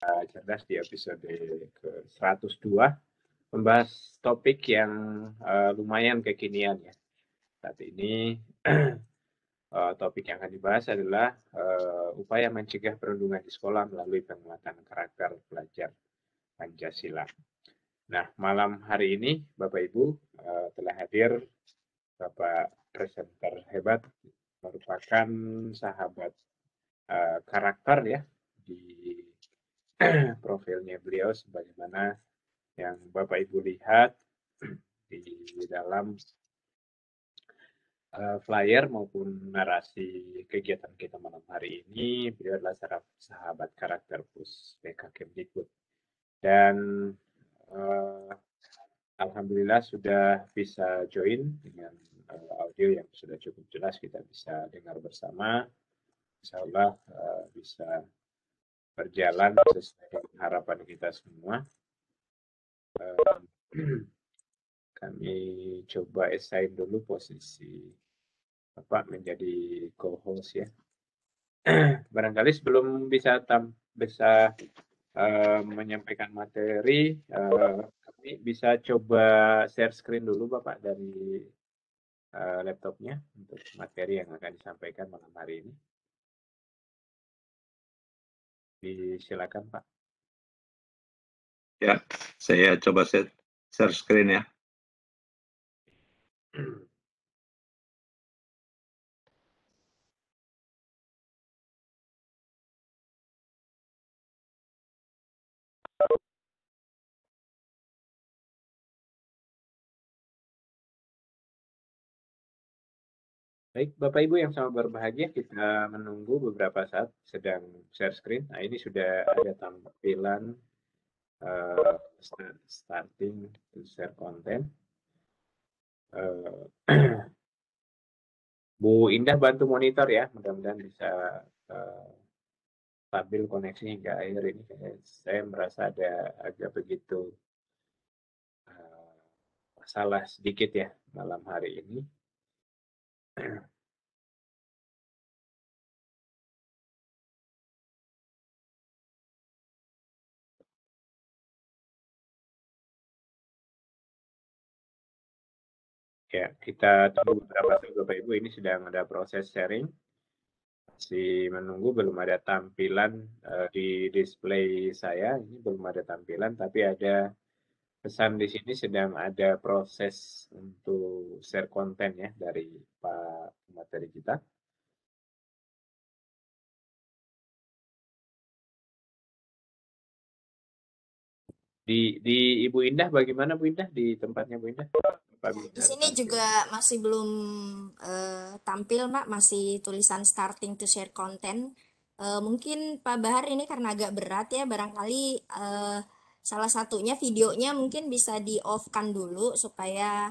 Cerdas di episode ke-102 membahas topik yang lumayan kekinian ya. Saat ini topik yang akan dibahas adalah upaya mencegah perundungan di sekolah melalui penguatan karakter pelajar Pancasila. Nah, malam hari ini Bapak Ibu telah hadir Bapak presenter hebat, merupakan sahabat karakter ya di profilnya beliau sebagaimana yang Bapak Ibu lihat di dalam flyer maupun narasi kegiatan kita malam hari ini. Beliau adalah sahabat karakter Puspeka Kemdikbud. Dan alhamdulillah sudah bisa join dengan audio yang sudah cukup jelas, kita bisa dengar bersama. Insya Allah bisa berjalan sesuai dengan harapan kita semua. Kami coba assign dulu posisi Bapak menjadi co-host ya. Barangkali sebelum bisa menyampaikan materi, kami bisa coba share screen dulu Bapak dari laptopnya untuk materi yang akan disampaikan malam hari ini. Silakan Pak. Ya, saya coba share screen ya. Baik, Bapak Ibu yang sama berbahagia, kita menunggu beberapa saat sedang share screen. Nah, ini sudah ada tampilan starting to share content. Bu Indah bantu monitor ya, mudah-mudahan bisa stabil koneksi hingga akhir ini. Saya merasa ada agak begitu masalah sedikit ya malam hari ini. Ya, kita tunggu beberapa saat Bapak Ibu, ini sedang ada proses sharing. Masih menunggu, belum ada tampilan di display saya, ini belum ada tampilan, tapi ada pesan di sini sedang ada proses untuk share konten ya dari Pak materi kita. Di Ibu Indah bagaimana Bu Indah, di tempatnya Bu Indah? Di sini juga masih belum tampil Mak, masih tulisan starting to share content. Mungkin Pak Bahar ini karena agak berat ya, barangkali salah satunya videonya mungkin bisa di off kan dulu supaya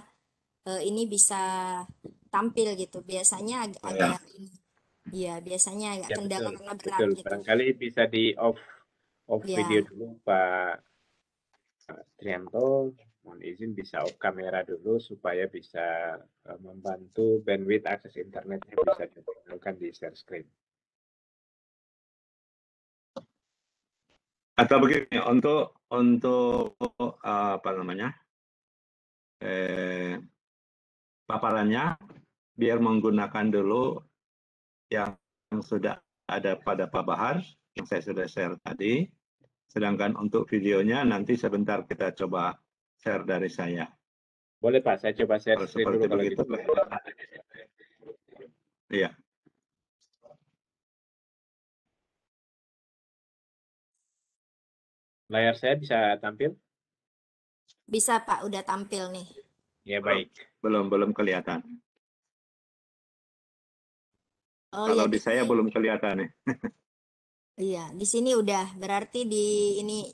ini bisa tampil gitu. Biasanya agak ini. Iya, biasanya agak ya, kendala betul, karena berat betul. gitu. Barangkali bisa di off Ya. video dulu Pak Trianto, mohon izin bisa off kamera dulu supaya bisa membantu bandwidth akses internetnya bisa digunakan di share screen. Atau begini, untuk apa namanya paparannya, biar menggunakan dulu yang sudah ada pada Pak Bahar yang saya sudah share tadi. Sedangkan untuk videonya nanti sebentar kita coba share dari saya. Boleh Pak, saya coba share screen dulu kalau gitu. Iya. Layar saya bisa tampil? Bisa Pak, udah tampil nih. Ya baik. Belum kelihatan. Oh, kalau ya, di saya belum kelihatan nih. Iya, di sini udah berarti di ini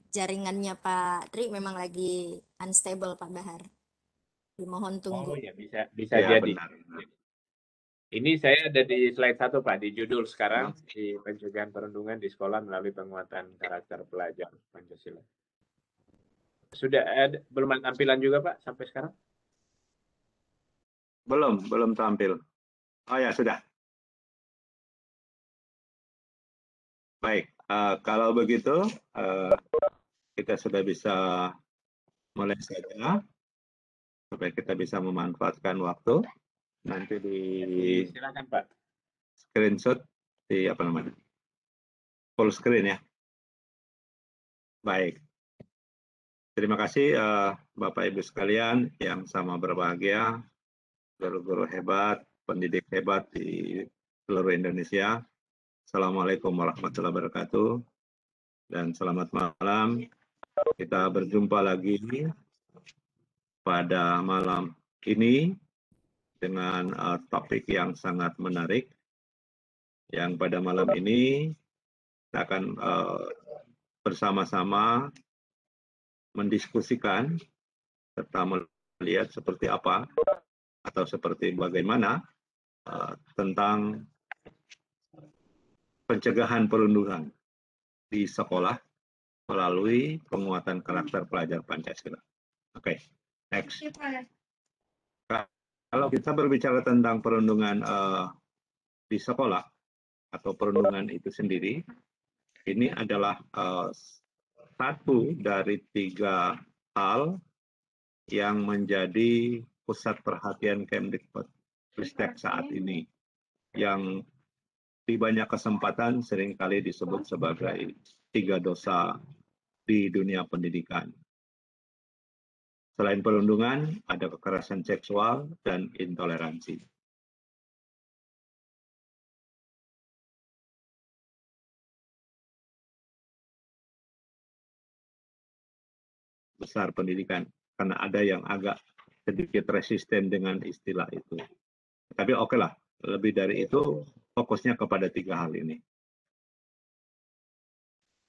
jaringannya Pak Tri memang lagi unstable Pak Bahar. Dimohon tunggu. Oh ya, bisa Ya, jadi. benar. Ini saya ada di slide 1 Pak, di judul sekarang, di pencegahan perundungan di sekolah melalui penguatan karakter pelajar Pancasila. Sudah ada, belum ada tampilan juga Pak sampai sekarang? Belum tampil. Oh ya, sudah. Baik, Kalau begitu, kita sudah bisa mulai saja, supaya kita bisa memanfaatkan waktu. Nanti di Silakan Pak. screenshot di apa namanya, full screen ya. Baik. Terima kasih Bapak Ibu sekalian yang sama berbahagia, guru-guru hebat, pendidik hebat di seluruh Indonesia. Assalamualaikum warahmatullahi wabarakatuh. Dan selamat malam. Kita berjumpa lagi pada malam ini dengan topik yang sangat menarik. Yang pada malam ini kita akan bersama-sama mendiskusikan serta melihat seperti apa atau seperti bagaimana tentang pencegahan perundungan di sekolah melalui penguatan karakter pelajar Pancasila. Oke, next. Kalau kita berbicara tentang perundungan di sekolah atau perundungan itu sendiri, ini adalah satu dari 3 hal yang menjadi pusat perhatian Kemdikbudristek saat ini, yang di banyak kesempatan seringkali disebut sebagai 3 dosa di dunia pendidikan. Selain perundungan, ada kekerasan seksual dan intoleransi. Besar pendidikan, karena ada yang agak sedikit resisten dengan istilah itu. Tapi oke lah, lebih dari itu fokusnya kepada 3 hal ini.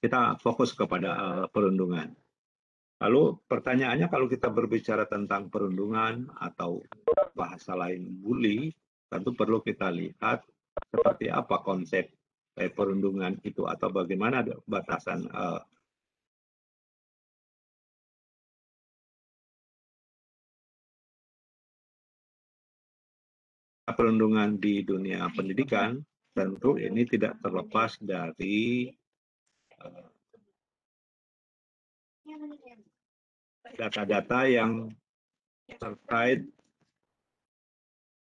Kita fokus kepada perundungan. Lalu pertanyaannya, kalau kita berbicara tentang perundungan atau bahasa lain bully, tentu perlu kita lihat seperti apa konsep perundungan itu atau bagaimana batasan perundungan di dunia pendidikan. Tentu ini tidak terlepas dari data-data yang terkait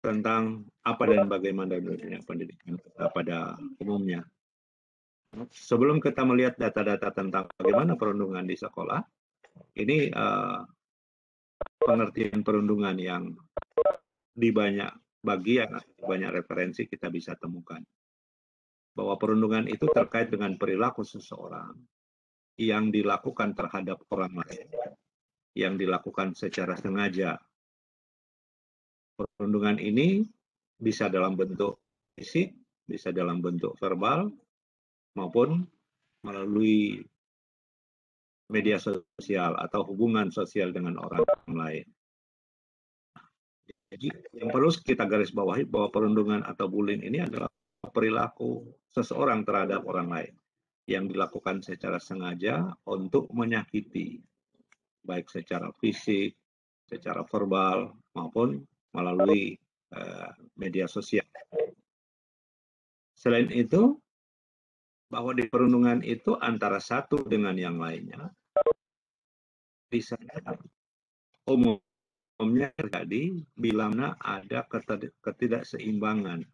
tentang apa dan bagaimana dunia pendidikan pada umumnya. Sebelum kita melihat data-data tentang bagaimana perundungan di sekolah, ini pengertian perundungan yang di banyak bagian, banyak referensi kita bisa temukan. Bahwa perundungan itu terkait dengan perilaku seseorang yang dilakukan terhadap orang lain, yang dilakukan secara sengaja. Perundungan ini bisa dalam bentuk fisik, bisa dalam bentuk verbal, maupun melalui media sosial atau hubungan sosial dengan orang lain. Jadi yang perlu kita garis bawahi bahwa perundungan atau bullying ini adalah perilaku seseorang terhadap orang lain yang dilakukan secara sengaja untuk menyakiti, baik secara fisik, secara verbal, maupun melalui media sosial. Selain itu, bahwa di perundungan itu antara satu dengan yang lainnya bisa umumnya terjadi bila mana ada ketidakseimbangan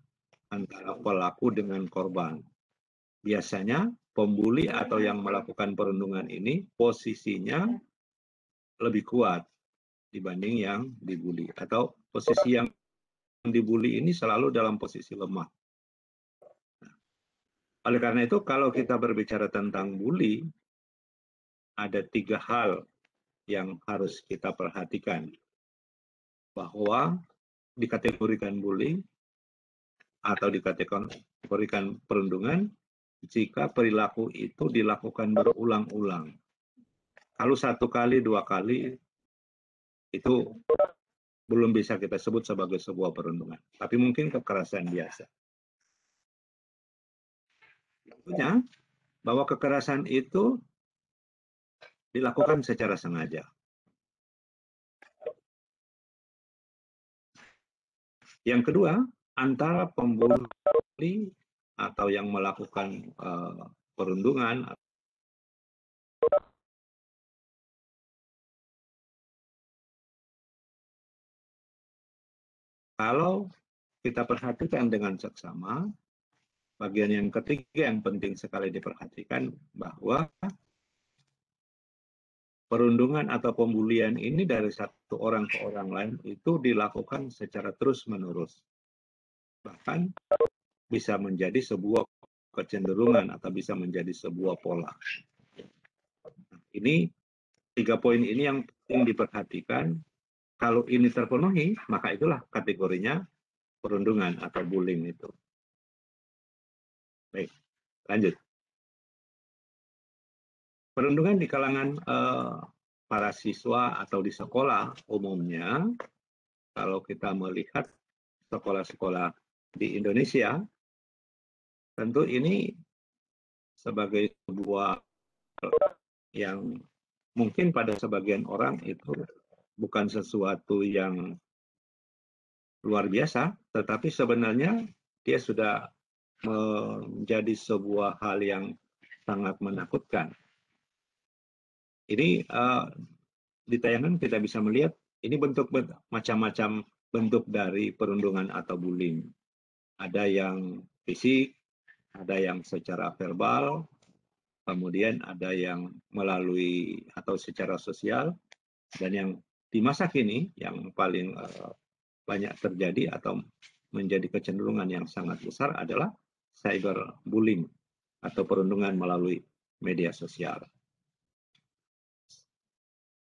antara pelaku dengan korban. Biasanya pembuli atau yang melakukan perundungan ini posisinya lebih kuat dibanding yang dibuli, atau posisi yang dibuli ini selalu dalam posisi lemah. Oleh karena itu, kalau kita berbicara tentang bully, ada 3 hal yang harus kita perhatikan. Bahwa dikategorikan bully atau dikategorikan perundungan jika perilaku itu dilakukan berulang-ulang. Kalau 1 kali, 2 kali, itu belum bisa kita sebut sebagai sebuah perundungan. Tapi mungkin kekerasan biasa. Tentunya bahwa kekerasan itu dilakukan secara sengaja. Yang kedua, antara pembuli atau yang melakukan perundungan. Kalau kita perhatikan dengan seksama, bagian yang ketiga yang penting sekali diperhatikan bahwa perundungan atau pembulian ini dari satu orang ke orang lain itu dilakukan secara terus-menerus. Bahkan bisa menjadi sebuah kecenderungan atau bisa menjadi sebuah pola. Ini 3 poin ini yang penting diperhatikan. Kalau ini terpenuhi, maka itulah kategorinya perundungan atau bullying itu. Baik, lanjut. Perundungan di kalangan para siswa atau di sekolah umumnya, kalau kita melihat sekolah-sekolah di Indonesia, tentu ini sebagai sebuah yang mungkin pada sebagian orang itu bukan sesuatu yang luar biasa, tetapi sebenarnya dia sudah menjadi sebuah hal yang sangat menakutkan. Ini di tayangan kita bisa melihat ini bentuk macam-macam bentuk dari perundungan atau bullying. Ada yang fisik, ada yang secara verbal, kemudian ada yang melalui atau secara sosial, dan yang di masa kini yang paling banyak terjadi atau menjadi kecenderungan yang sangat besar adalah cyberbullying atau perundungan melalui media sosial.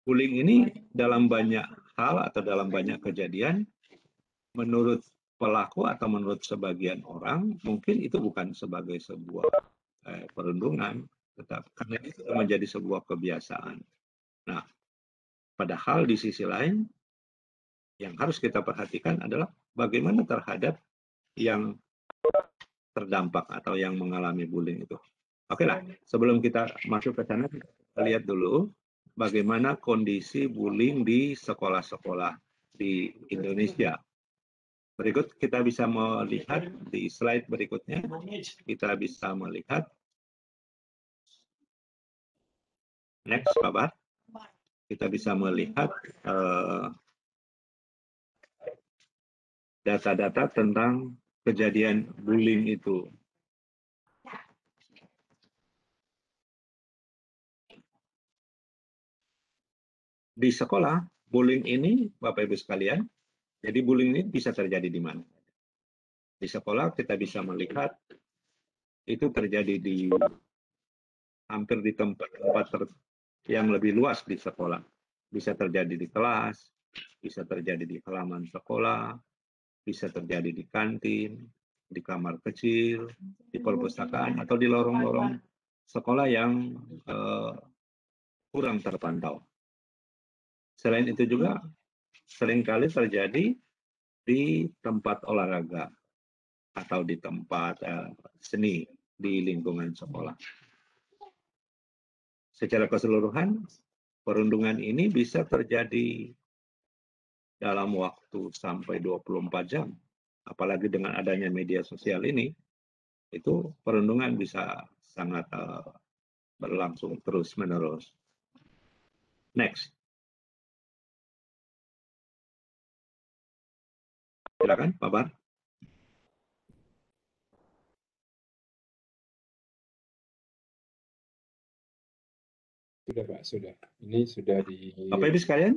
Bullying ini dalam banyak hal atau dalam banyak kejadian, menurut pelaku atau menurut sebagian orang, mungkin itu bukan sebagai sebuah perundungan, tetapi karena itu menjadi sebuah kebiasaan. Nah, padahal di sisi lain, yang harus kita perhatikan adalah bagaimana terhadap yang terdampak atau yang mengalami bullying itu. Oke lah, sebelum kita masuk ke sana, kita lihat dulu bagaimana kondisi bullying di sekolah-sekolah di Indonesia. Berikut kita bisa melihat di slide berikutnya, kita bisa melihat, next Bapak, kita bisa melihat data-data tentang kejadian bullying itu. Di sekolah, bullying ini, Bapak Ibu sekalian, jadi bullying ini bisa terjadi di mana? Di sekolah kita bisa melihat itu terjadi di hampir di tempat-tempat yang lebih luas di sekolah. Bisa terjadi di kelas, bisa terjadi di halaman sekolah, bisa terjadi di kantin, di kamar kecil, di perpustakaan, atau di lorong-lorong sekolah yang kurang terpantau. Selain itu juga seringkali terjadi di tempat olahraga atau di tempat seni di lingkungan sekolah. Secara keseluruhan, perundungan ini bisa terjadi dalam waktu sampai 24 jam. Apalagi dengan adanya media sosial ini, itu perundungan bisa sangat berlangsung terus-menerus. Next. Silakan, Pak Bar. Sudah, Pak, sudah. Ini sudah di... Bapak Ibu sekalian,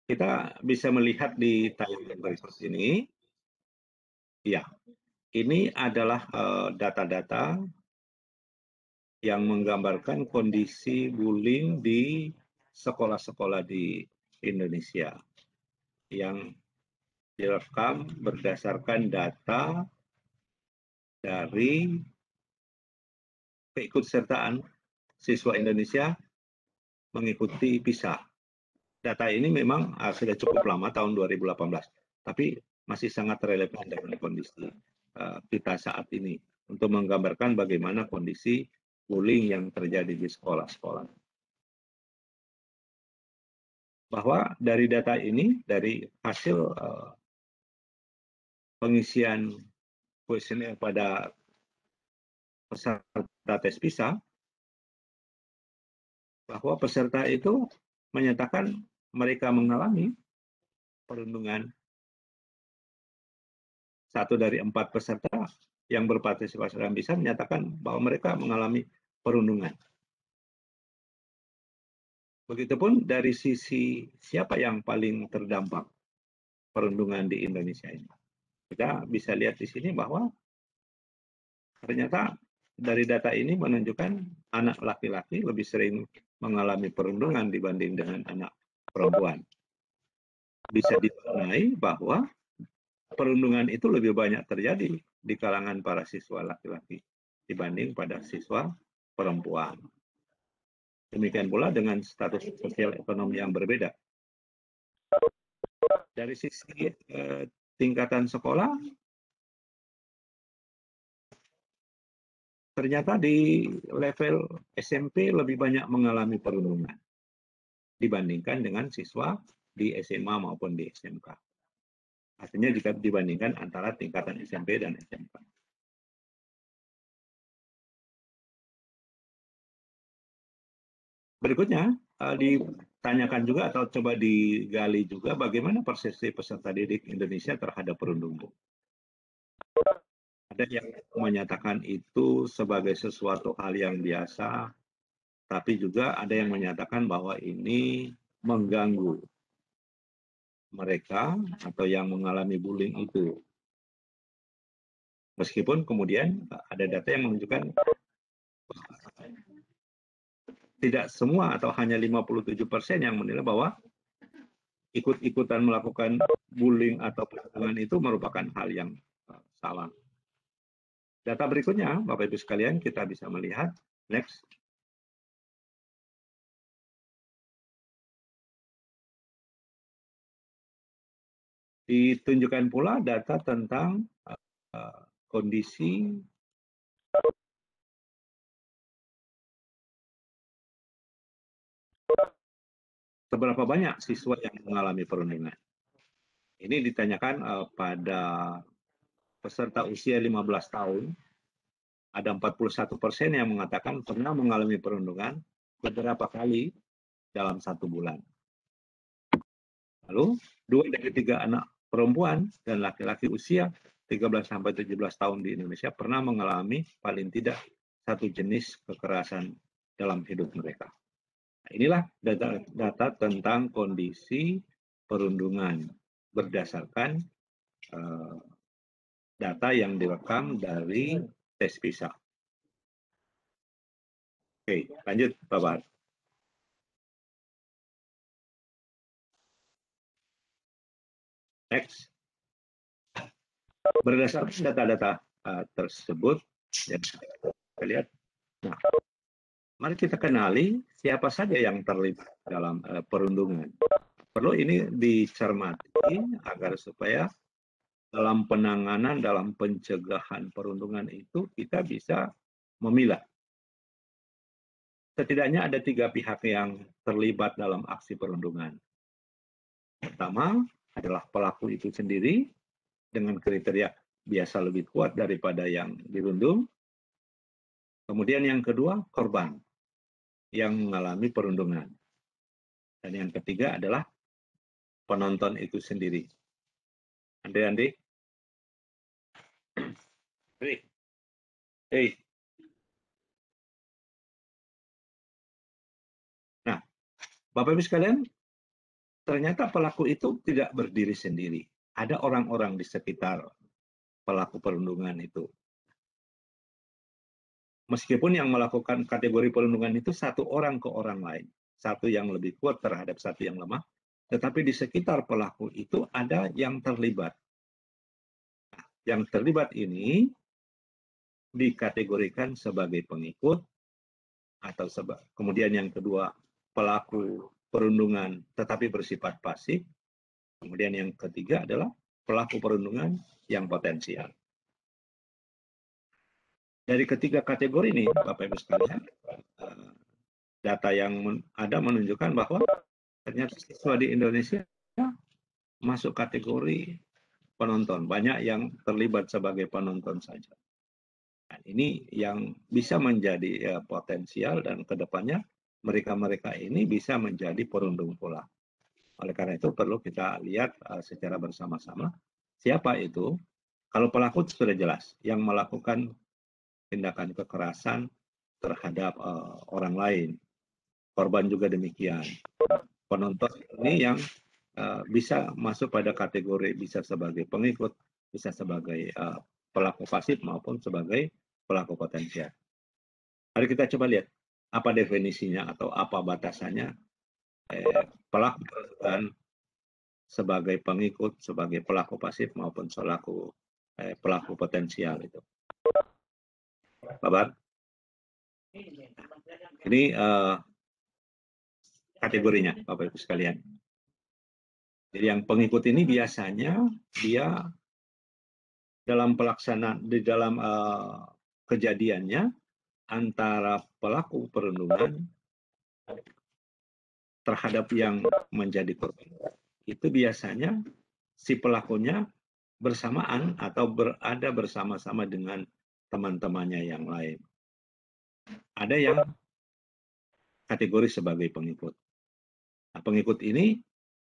kita bisa melihat di tayangan berikut ini. Ya, ini adalah data-data yang menggambarkan kondisi bullying di sekolah-sekolah di Indonesia yang direkam berdasarkan data dari keikutsertaan siswa Indonesia mengikuti PISA. Data ini memang sudah cukup lama, tahun 2018, tapi masih sangat relevan dengan kondisi kita saat ini untuk menggambarkan bagaimana kondisi bullying yang terjadi di sekolah-sekolah. Bahwa dari data ini, dari hasil pengisian kuesioner pada peserta tes PISA, bahwa peserta itu menyatakan mereka mengalami perundungan. 1 dari 4 peserta yang berpartisipasi dalam PISA menyatakan bahwa mereka mengalami perundungan. Begitupun dari sisi siapa yang paling terdampak perundungan di Indonesia ini. Kita bisa lihat di sini bahwa ternyata dari data ini menunjukkan anak laki-laki lebih sering mengalami perundungan dibanding dengan anak perempuan. Bisa dimaknai bahwa perundungan itu lebih banyak terjadi di kalangan para siswa laki-laki dibanding pada siswa perempuan. Demikian pula dengan status sosial ekonomi yang berbeda. Dari sisi tingkatan sekolah, ternyata di level SMP lebih banyak mengalami perundungan dibandingkan dengan siswa di SMA maupun di SMK. Artinya jika dibandingkan antara tingkatan SMP dan SMK. Berikutnya, ditanyakan juga atau coba digali juga bagaimana persepsi peserta didik Indonesia terhadap perundungan. Ada yang menyatakan itu sebagai sesuatu hal yang biasa, tapi juga ada yang menyatakan bahwa ini mengganggu mereka atau yang mengalami bullying itu. Meskipun kemudian ada data yang menunjukkan tidak semua atau hanya 57% yang menilai bahwa ikut-ikutan melakukan bullying atau perundungan itu merupakan hal yang salah. Data berikutnya, Bapak Ibu sekalian, kita bisa melihat. Next. Ditunjukkan pula data tentang kondisi seberapa banyak siswa yang mengalami perundungan. Ini ditanyakan pada peserta usia 15 tahun, ada 41% yang mengatakan pernah mengalami perundungan beberapa kali dalam 1 bulan. Lalu 2 dari 3 anak perempuan dan laki-laki usia 13-17 tahun di Indonesia pernah mengalami paling tidak 1 jenis kekerasan dalam hidup mereka. Nah, inilah data tentang kondisi perundungan berdasarkan data yang direkam dari tes PISA. Oke, lanjut Bapak. Next. Berdasarkan data-data tersebut, ya, kita lihat. Nah, mari kita kenali siapa saja yang terlibat dalam perundungan. Perlu ini dicermati agar supaya dalam penanganan, dalam pencegahan perundungan itu kita bisa memilah. Setidaknya ada 3 pihak yang terlibat dalam aksi perundungan. Pertama adalah pelaku itu sendiri dengan kriteria biasa lebih kuat daripada yang dirundung. Kemudian yang kedua, korban yang mengalami perundungan. Dan yang ketiga adalah penonton itu sendiri. Andi. Hey. Nah, Bapak Ibu sekalian, ternyata pelaku itu tidak berdiri sendiri. Ada orang-orang di sekitar pelaku perundungan itu. Meskipun yang melakukan kategori perundungan itu 1 orang ke orang lain. 1 yang lebih kuat terhadap 1 yang lemah. Tetapi di sekitar pelaku itu ada yang terlibat. Nah, yang terlibat ini dikategorikan sebagai pengikut atau kemudian yang kedua pelaku perundungan tetapi bersifat pasif. Kemudian yang ketiga adalah pelaku perundungan yang potensial. Dari ketiga kategori ini, Bapak Ibu sekalian, data yang ada menunjukkan bahwa ternyata siswa di Indonesia masuk kategori penonton. Banyak yang terlibat sebagai penonton saja. Nah, ini yang bisa menjadi potensial dan kedepannya mereka-mereka ini bisa menjadi perundung pula. Oleh karena itu perlu kita lihat secara bersama-sama siapa itu. Kalau pelaku sudah jelas yang melakukan tindakan kekerasan terhadap orang lain, korban juga demikian. Penonton ini yang bisa masuk pada kategori bisa sebagai pengikut, bisa sebagai pelaku pasif maupun sebagai pelaku potensial. Mari kita coba lihat apa definisinya atau apa batasannya pelaku perusahaan sebagai pengikut, sebagai pelaku pasif maupun selaku pelaku potensial itu. Bapak, ini kategorinya, Bapak Ibu sekalian. Jadi yang pengikut ini biasanya dia dalam pelaksanaan di dalam kejadiannya antara pelaku perundungan terhadap yang menjadi korban. Itu biasanya si pelakunya bersamaan atau berada bersama-sama dengan teman-temannya yang lain. Ada yang kategori sebagai pengikut. Nah, pengikut ini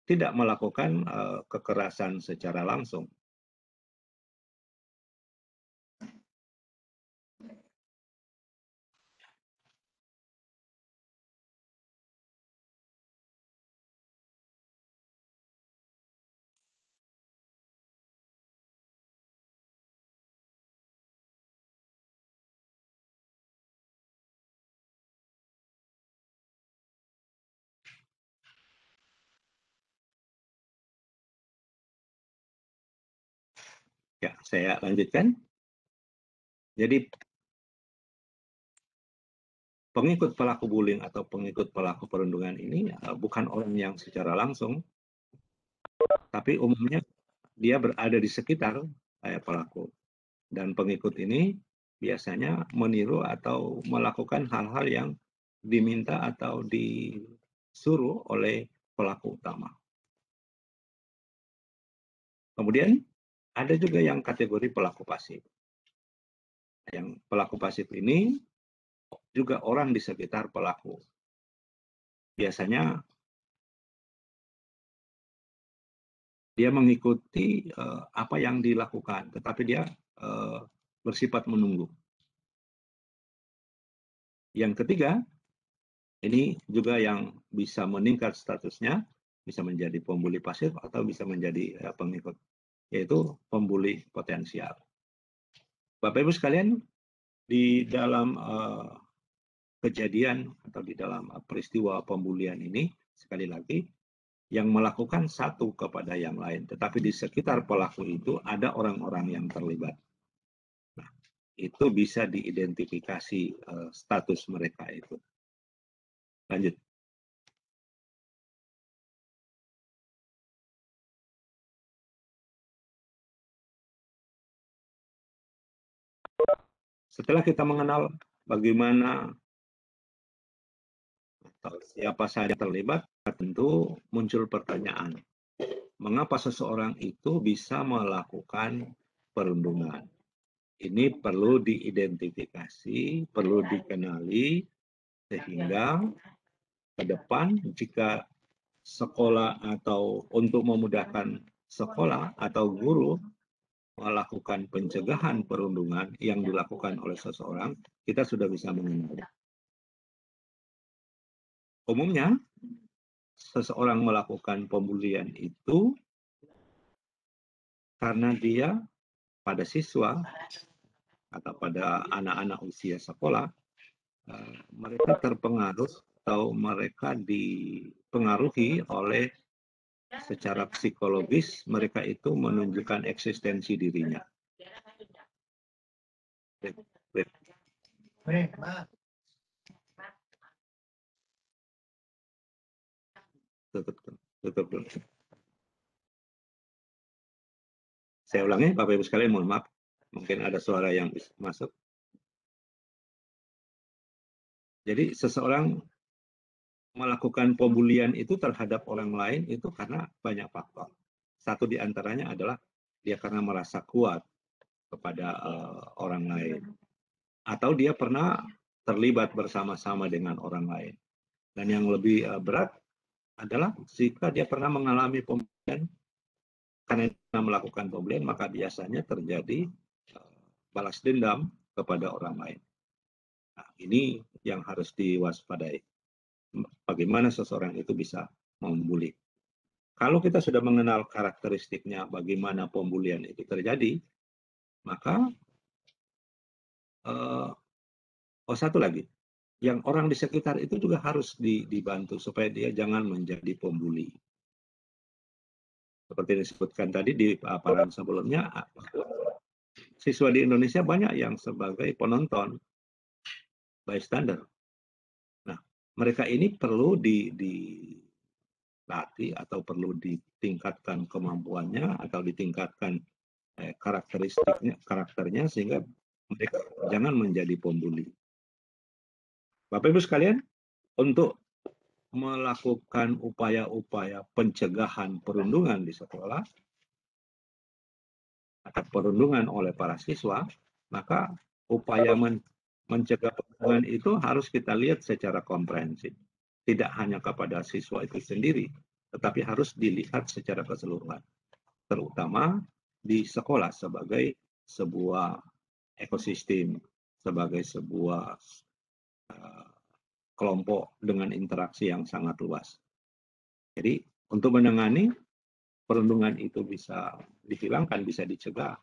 tidak melakukan kekerasan secara langsung. Ya, saya lanjutkan. Jadi pengikut pelaku bullying atau pengikut pelaku perundungan ini bukan orang yang secara langsung, tapi umumnya dia berada di sekitar pelaku. Dan pengikut ini biasanya meniru atau melakukan hal-hal yang diminta atau disuruh oleh pelaku utama. Kemudian ada juga yang kategori pelaku pasif. Yang pelaku pasif ini juga orang di sekitar pelaku. Biasanya dia mengikuti apa yang dilakukan, tetapi dia bersifat menunggu. Yang ketiga, ini juga yang bisa meningkat statusnya, bisa menjadi pembuli pasif atau bisa menjadi pengikut, yaitu pembuli potensial. Bapak Ibu sekalian, di dalam kejadian atau di dalam peristiwa pembulian ini, sekali lagi, yang melakukan satu kepada yang lain, tetapi di sekitar pelaku itu ada orang-orang yang terlibat. Nah, itu bisa diidentifikasi status mereka itu. Lanjut. Setelah kita mengenal bagaimana atau siapa saja terlibat, tentu muncul pertanyaan, mengapa seseorang itu bisa melakukan perundungan? Ini perlu diidentifikasi, perlu dikenali, sehingga ke depan jika sekolah atau untuk memudahkan sekolah atau guru melakukan pencegahan perundungan yang dilakukan oleh seseorang, kita sudah bisa mengenali. Umumnya, seseorang melakukan pembulian itu karena dia pada siswa atau pada anak-anak usia sekolah, mereka terpengaruh atau mereka dipengaruhi oleh secara psikologis, mereka itu menunjukkan eksistensi dirinya. Tutup dulu. Saya ulangi, Bapak Ibu sekalian, mohon maaf, mungkin ada suara yang masuk. Jadi seseorang melakukan pembulian itu terhadap orang lain itu karena banyak faktor. Satu di antaranya adalah dia karena merasa kuat kepada orang lain. atau dia pernah terlibat bersama-sama dengan orang lain. Dan yang lebih berat adalah jika dia pernah mengalami pemberian, karena melakukan pemberian maka biasanya terjadi balas dendam kepada orang lain. Nah, ini yang harus diwaspadai. Bagaimana seseorang itu bisa membuli. Kalau kita sudah mengenal karakteristiknya, bagaimana pembulian itu terjadi, maka satu lagi, yang orang di sekitar itu juga harus dibantu supaya dia jangan menjadi pembuli. Seperti disebutkan tadi di paparan sebelumnya, siswa di Indonesia banyak yang sebagai penonton, bystander. Nah, mereka ini perlu dilatih atau perlu ditingkatkan kemampuannya atau ditingkatkan karakternya sehingga mereka jangan menjadi pembuli. Bapak Ibu sekalian, untuk melakukan upaya-upaya pencegahan perundungan di sekolah atau perundungan oleh para siswa, maka upaya mencegah perundungan itu harus kita lihat secara komprehensif. Tidak hanya kepada siswa itu sendiri, tetapi harus dilihat secara keseluruhan. Terutama di sekolah sebagai sebuah ekosistem, sebagai sebuah kelompok dengan interaksi yang sangat luas. Jadi untuk menangani perundungan itu bisa dihilangkan, bisa dicegah,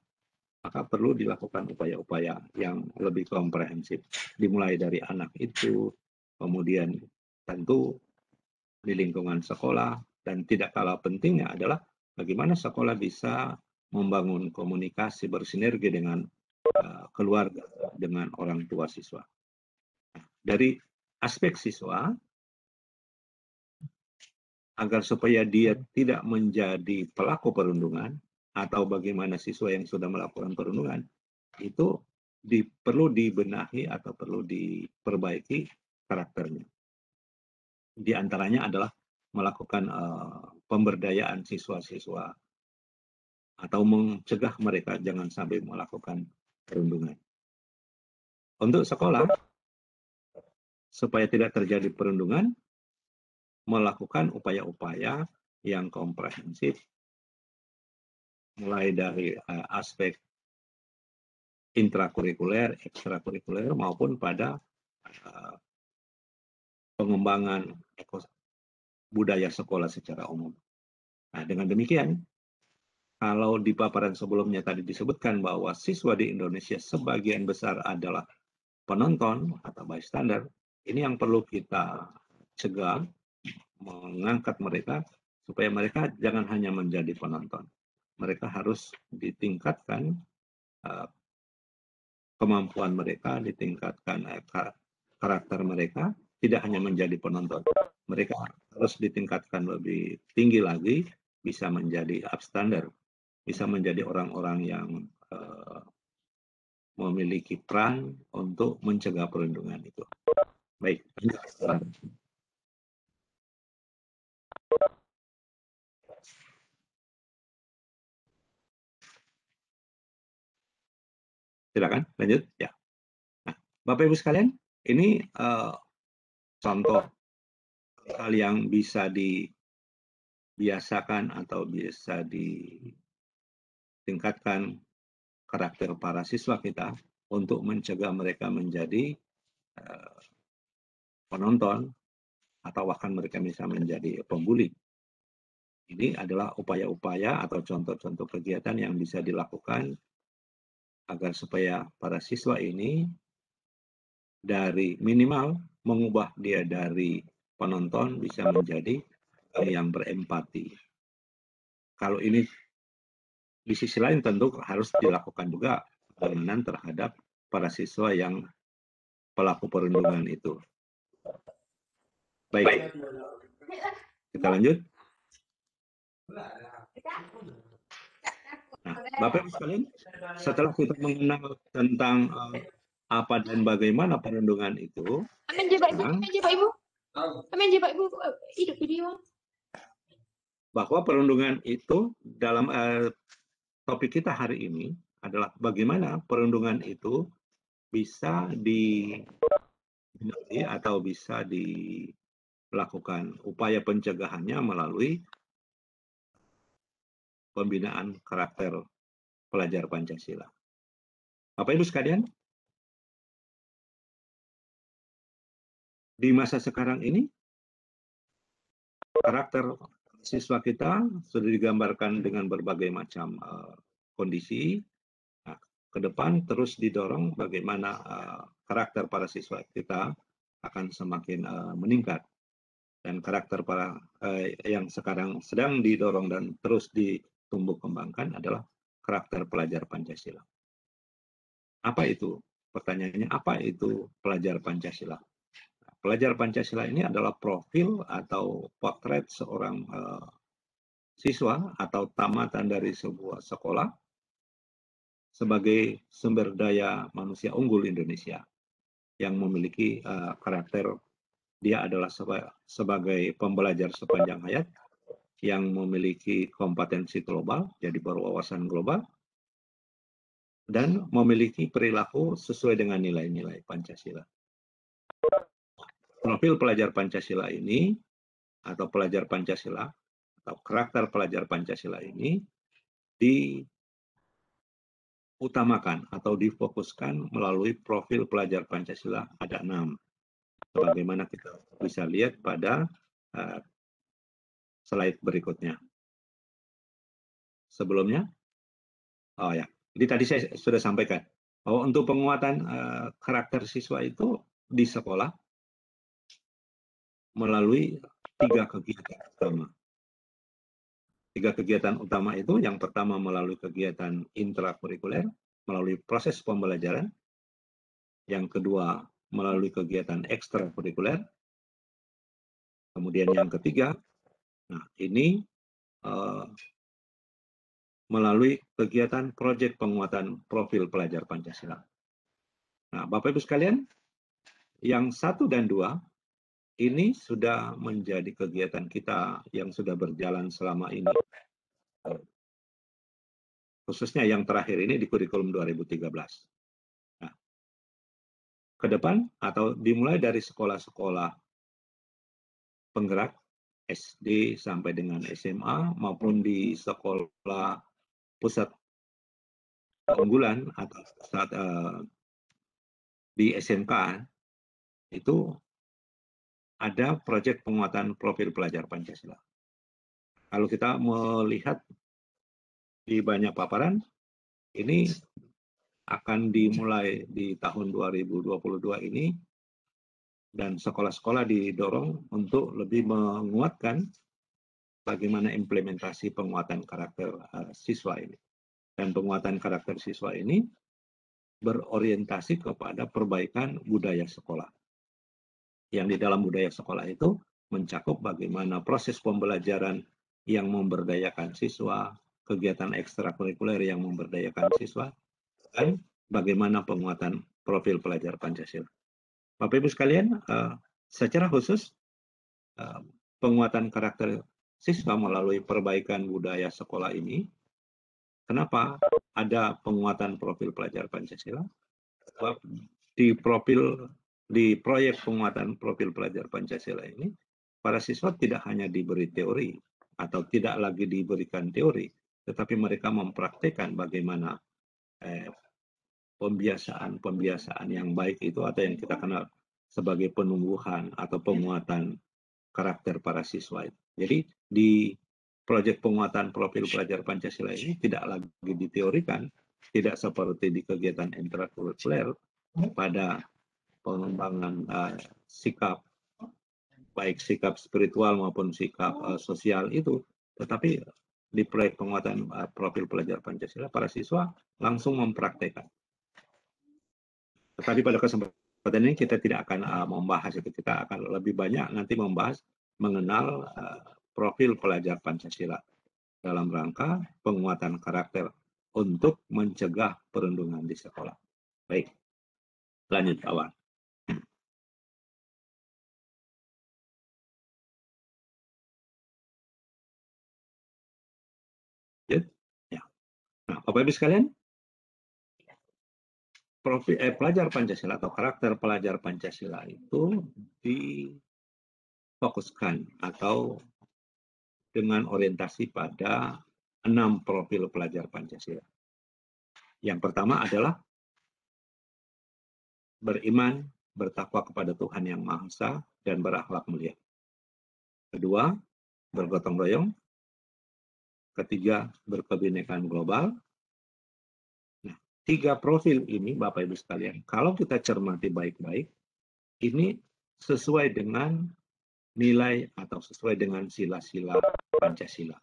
maka perlu dilakukan upaya-upaya yang lebih komprehensif. Dimulai dari anak itu, kemudian tentu di lingkungan sekolah, dan tidak kalah pentingnya adalah bagaimana sekolah bisa membangun komunikasi bersinergi dengan keluarga, dengan orang tua siswa. Dari aspek siswa, agar supaya dia tidak menjadi pelaku perundungan, atau bagaimana siswa yang sudah melakukan perundungan, itu perlu dibenahi atau perlu diperbaiki karakternya. Di antaranya adalah melakukan pemberdayaan siswa-siswa atau mencegah mereka jangan sampai melakukan perundungan. Untuk sekolah, supaya tidak terjadi perundungan, melakukan upaya-upaya yang komprehensif, mulai dari aspek intrakurikuler, ekstrakurikuler, maupun pada pengembangan budaya sekolah secara umum. Nah, dengan demikian, kalau di paparan sebelumnya tadi disebutkan bahwa siswa di Indonesia sebagian besar adalah penonton atau bystander, ini yang perlu kita cegah, mengangkat mereka supaya mereka jangan hanya menjadi penonton. Mereka harus ditingkatkan kemampuan mereka, ditingkatkan karakter mereka, tidak hanya menjadi penonton. Mereka harus ditingkatkan lebih tinggi lagi, bisa menjadi upstander, bisa menjadi orang-orang yang memiliki peran untuk mencegah perundungan itu. Baik. Silakan, lanjut. Ya. Nah, Bapak Ibu sekalian, ini contoh hal yang bisa dibiasakan atau bisa ditingkatkan karakter para siswa kita untuk mencegah mereka menjadi penonton atau bahkan mereka bisa menjadi pembuli. Ini adalah upaya-upaya atau contoh-contoh kegiatan yang bisa dilakukan agar supaya para siswa ini dari minimal mengubah dia dari penonton bisa menjadi yang berempati. Kalau ini di sisi lain tentu harus dilakukan juga penanganan terhadap para siswa yang pelaku perundungan itu. Baik, kita lanjut. Nah, Bapak Ibu sekalian, setelah kita mengenal tentang apa dan bagaimana perundungan itu, bahwa perundungan itu dalam topik kita hari ini adalah bagaimana perundungan itu bisa dihindari atau bisa dilakukan upaya pencegahannya melalui pembinaan karakter pelajar Pancasila. Bapak Ibu sekalian, di masa sekarang ini karakter siswa kita sudah digambarkan dengan berbagai macam kondisi. Nah, ke depan terus didorong bagaimana karakter para siswa kita akan semakin meningkat, dan karakter para yang sekarang sedang didorong dan terus ditumbuh kembangkan adalah karakter pelajar Pancasila. Apa itu? Pertanyaannya, apa itu pelajar Pancasila? Pelajar Pancasila ini adalah profil atau potret seorang siswa atau tamatan dari sebuah sekolah sebagai sumber daya manusia unggul Indonesia yang memiliki karakter dia adalah sebagai pembelajar sepanjang hayat yang memiliki kompetensi global, jadi berwawasan global, dan memiliki perilaku sesuai dengan nilai-nilai Pancasila. Profil pelajar Pancasila ini, atau pelajar Pancasila, atau karakter pelajar Pancasila ini diutamakan atau difokuskan melalui profil pelajar Pancasila ada 6. Sebagaimana kita bisa lihat pada slide berikutnya. Sebelumnya, oh ya, jadi tadi saya sudah sampaikan bahwa untuk penguatan karakter siswa itu di sekolah melalui 3 kegiatan utama. 3 kegiatan utama itu, yang pertama melalui kegiatan intrakurikuler, melalui proses pembelajaran. Yang kedua melalui kegiatan ekstrakurikuler. Kemudian yang ketiga, nah ini melalui kegiatan proyek penguatan profil pelajar Pancasila. Nah, Bapak Ibu sekalian, yang 1 dan 2 ini sudah menjadi kegiatan kita yang sudah berjalan selama ini. Khususnya yang terakhir ini di kurikulum 2013. Nah, ke depan atau dimulai dari sekolah-sekolah penggerak SD sampai dengan SMA maupun di sekolah pusat unggulan atau saat di SMK itu ada proyek penguatan profil pelajar Pancasila. Kalau kita melihat di banyak paparan, ini akan dimulai di tahun 2022 ini, dan sekolah-sekolah didorong untuk lebih menguatkan bagaimana implementasi penguatan karakter siswa ini. Dan penguatan karakter siswa ini berorientasi kepada perbaikan budaya sekolah. Yang di dalam budaya sekolah itu mencakup bagaimana proses pembelajaran yang memberdayakan siswa, kegiatan ekstrakurikuler yang memberdayakan siswa, dan bagaimana penguatan profil pelajar Pancasila. Bapak Ibu sekalian, secara khusus penguatan karakter siswa melalui perbaikan budaya sekolah ini, kenapa ada penguatan profil pelajar Pancasila? Sebab di proyek penguatan profil pelajar Pancasila ini, para siswa tidak hanya diberi teori atau tidak lagi diberikan teori, tetapi mereka mempraktikkan bagaimana pembiasaan yang baik itu, atau yang kita kenal sebagai penumbuhan atau penguatan karakter para siswa itu. Jadi di proyek penguatan profil pelajar Pancasila ini tidak lagi diteorikan, tidak seperti di kegiatan intrakurikuler pada pengembangan sikap, baik sikap spiritual maupun sikap sosial itu, tetapi di proyek penguatan profil pelajar Pancasila, para siswa langsung mempraktekkan. Tetapi pada kesempatan ini kita tidak akan membahas itu, kita akan lebih banyak nanti membahas mengenal profil pelajar Pancasila dalam rangka penguatan karakter untuk mencegah perundungan di sekolah. Baik, lanjut kawan. Ya. Nah, Bapak Ibu sekalian, pelajar Pancasila atau karakter pelajar Pancasila itu difokuskan atau dengan orientasi pada 6 profil pelajar Pancasila. Yang pertama adalah beriman, bertakwa kepada Tuhan Yang Maha Esa, dan berakhlak mulia. Kedua, bergotong royong. Ketiga, berkebinekaan global. Nah, 3 profil ini, Bapak Ibu sekalian, kalau kita cermati baik-baik, ini sesuai dengan nilai atau sesuai dengan sila-sila Pancasila.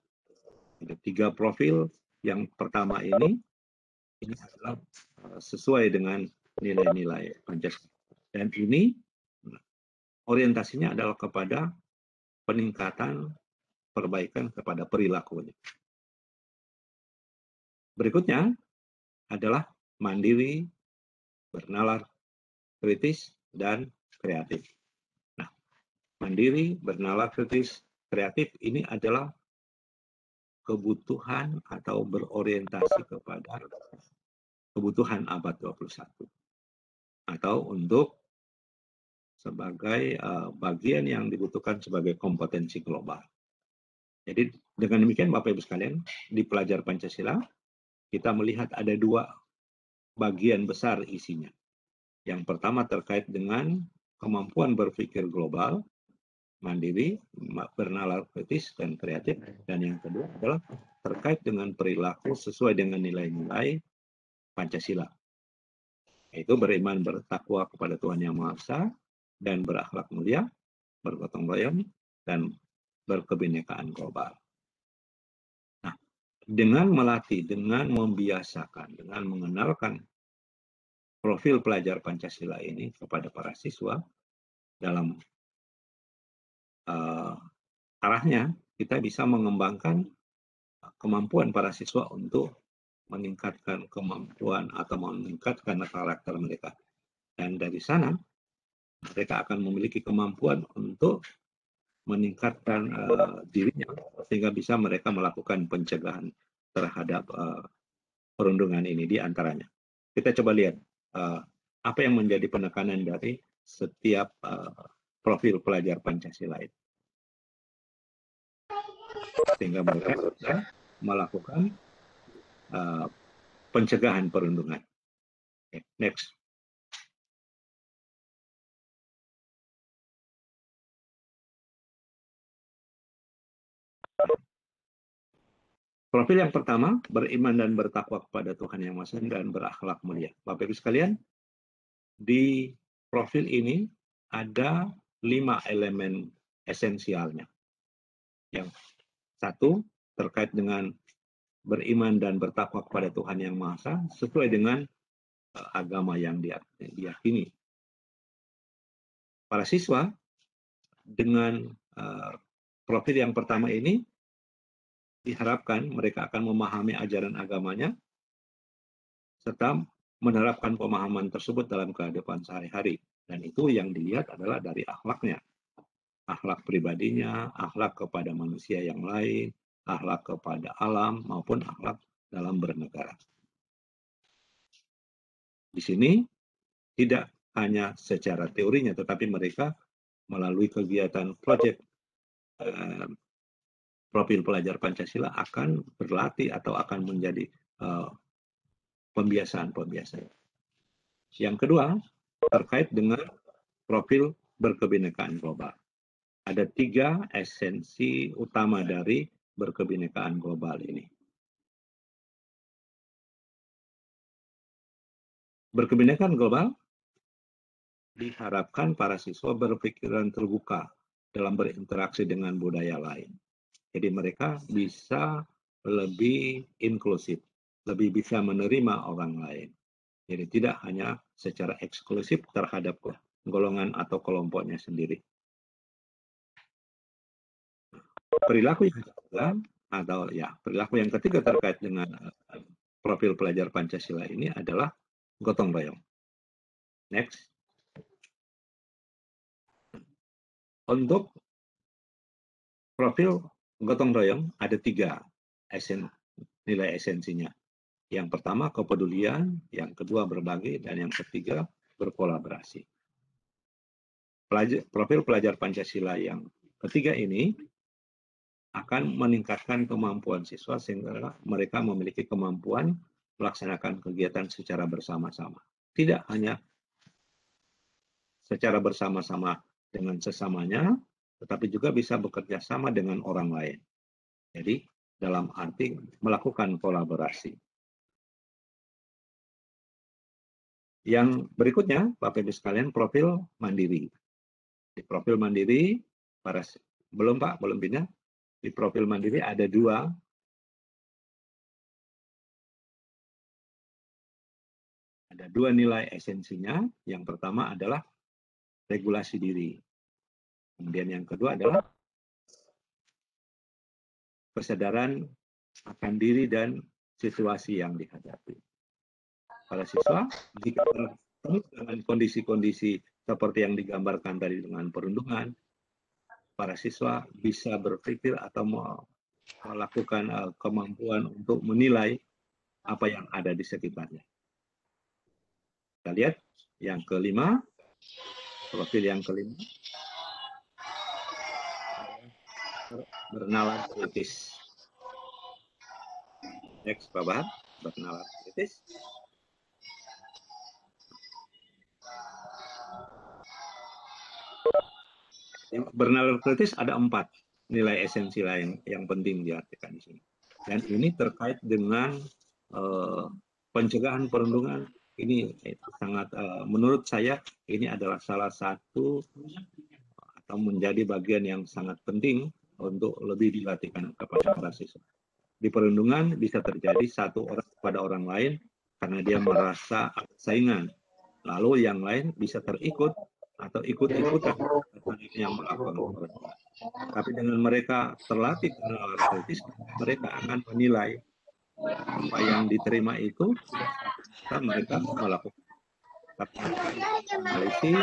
Ada 3 profil. Yang pertama ini adalah sesuai dengan nilai-nilai Pancasila. Dan ini orientasinya adalah kepada peningkatan perbaikan kepada perilakunya. Berikutnya adalah mandiri, bernalar, kritis, dan kreatif. Nah, mandiri, bernalar, kritis, kreatif ini adalah kebutuhan atau berorientasi kepada kebutuhan abad 21. Atau untuk sebagai bagian yang dibutuhkan sebagai kompetensi global. Jadi dengan demikian Bapak Ibu sekalian, di pelajar Pancasila kita melihat ada 2 bagian besar isinya. Yang pertama terkait dengan kemampuan berpikir global, mandiri, bernalar kritis, dan kreatif. Dan yang kedua adalah terkait dengan perilaku sesuai dengan nilai-nilai Pancasila. Yaitu beriman, bertakwa kepada Tuhan Yang Maha Esa, dan berakhlak mulia, bergotong royong, dan berkebinekaan global. Nah, dengan melatih, dengan membiasakan, dengan mengenalkan profil pelajar Pancasila ini kepada para siswa, dalam arahnya kita bisa mengembangkan kemampuan para siswa untuk meningkatkan kemampuan atau meningkatkan karakter mereka. Dan dari sana, mereka akan memiliki kemampuan untuk meningkatkan dirinya sehingga bisa mereka melakukan pencegahan terhadap perundungan ini di antaranya. Kita coba lihat apa yang menjadi penekanan dari setiap profil pelajar Pancasila itu. Sehingga mereka bisa melakukan pencegahan perundungan. Okay, next. Profil yang pertama, beriman dan bertakwa kepada Tuhan Yang Maha Esa dan berakhlak mulia. Bapak Ibu sekalian, di profil ini ada 5 elemen esensialnya. Yang satu, terkait dengan beriman dan bertakwa kepada Tuhan Yang Maha Esa sesuai dengan agama yang diyakini. Para siswa dengan profil yang pertama ini diharapkan mereka akan memahami ajaran agamanya serta menerapkan pemahaman tersebut dalam kehidupan sehari-hari. Dan itu yang dilihat adalah dari akhlaknya. Akhlak pribadinya, akhlak kepada manusia yang lain, akhlak kepada alam, maupun akhlak dalam bernegara. Di sini tidak hanya secara teorinya, tetapi mereka melalui kegiatan proyek profil pelajar Pancasila akan berlatih atau akan menjadi pembiasaan-pembiasaan. Yang kedua, terkait dengan profil berkebinekaan global. Ada 3 esensi utama dari berkebinekaan global ini. Berkebinekaan global diharapkan para siswa berpikiran terbuka dalam berinteraksi dengan budaya lain. Jadi mereka bisa lebih inklusif, lebih bisa menerima orang lain. Jadi tidak hanya secara eksklusif terhadap golongan atau kelompoknya sendiri. Perilaku yang ketiga perilaku yang ketiga terkait dengan profil pelajar Pancasila ini adalah gotong royong. Next. Untuk profil gotong royong ada 3 nilai esensinya. Yang pertama kepedulian, yang kedua berbagi, dan yang ketiga berkolaborasi. Profil pelajar Pancasila yang ketiga ini akan meningkatkan kemampuan siswa sehingga mereka memiliki kemampuan melaksanakan kegiatan secara bersama-sama. Tidak hanya secara bersama-sama dengan sesamanya, tetapi juga bisa bekerja sama dengan orang lain. Jadi, dalam arti melakukan kolaborasi. Yang berikutnya, Bapak Ibu sekalian, profil mandiri. Di profil mandiri, belum Pak, belum pindah. Di profil mandiri ada dua. Ada dua nilai esensinya. Yang pertama adalah regulasi diri. Kemudian yang kedua adalah kesadaran akan diri dan situasi yang dihadapi. Para siswa, jika bertemu dengan kondisi-kondisi seperti yang digambarkan tadi dengan perundungan, para siswa bisa berpikir atau melakukan kemampuan untuk menilai apa yang ada di sekitarnya. Kita lihat yang kelima, profil yang kelima, bernalar kritis. Next, Pak Bahar, bernalar kritis. Bernalar kritis ada 4 nilai esensi lain yang penting diartikan di sini. Dan ini terkait dengan pencegahan perundungan. Ini sangat, menurut saya, ini adalah salah satu atau menjadi bagian yang sangat penting untuk lebih dilatihkan kepada para siswa. Di perundungan bisa terjadi satu orang kepada orang lain karena dia merasa saingan. Lalu yang lain bisa terikut atau ikut-ikutan yang melakukan perundungan. Tapi dengan mereka terlatih bernalar kritis, mereka akan menilai apa yang diterima itu, dan mereka melakukan analisis.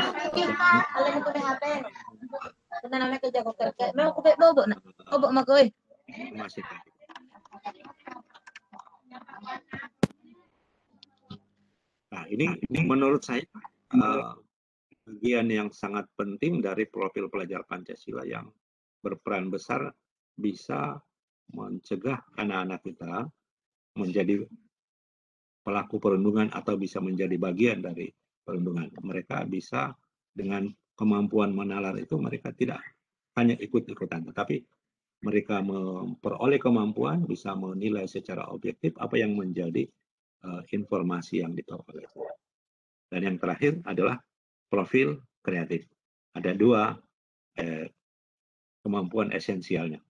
Nah, ini menurut saya bagian yang sangat penting dari profil pelajar Pancasila yang berperan besar bisa mencegah anak-anak kita menjadi pelaku perundungan atau bisa menjadi bagian dari perundungan. Mereka bisa dengan kemampuan menalar itu, mereka tidak hanya ikut-ikutan, tetapi mereka memperoleh kemampuan bisa menilai secara objektif apa yang menjadi informasi yang diperoleh. Dan yang terakhir adalah profil kreatif. Ada 2 kemampuan esensialnya,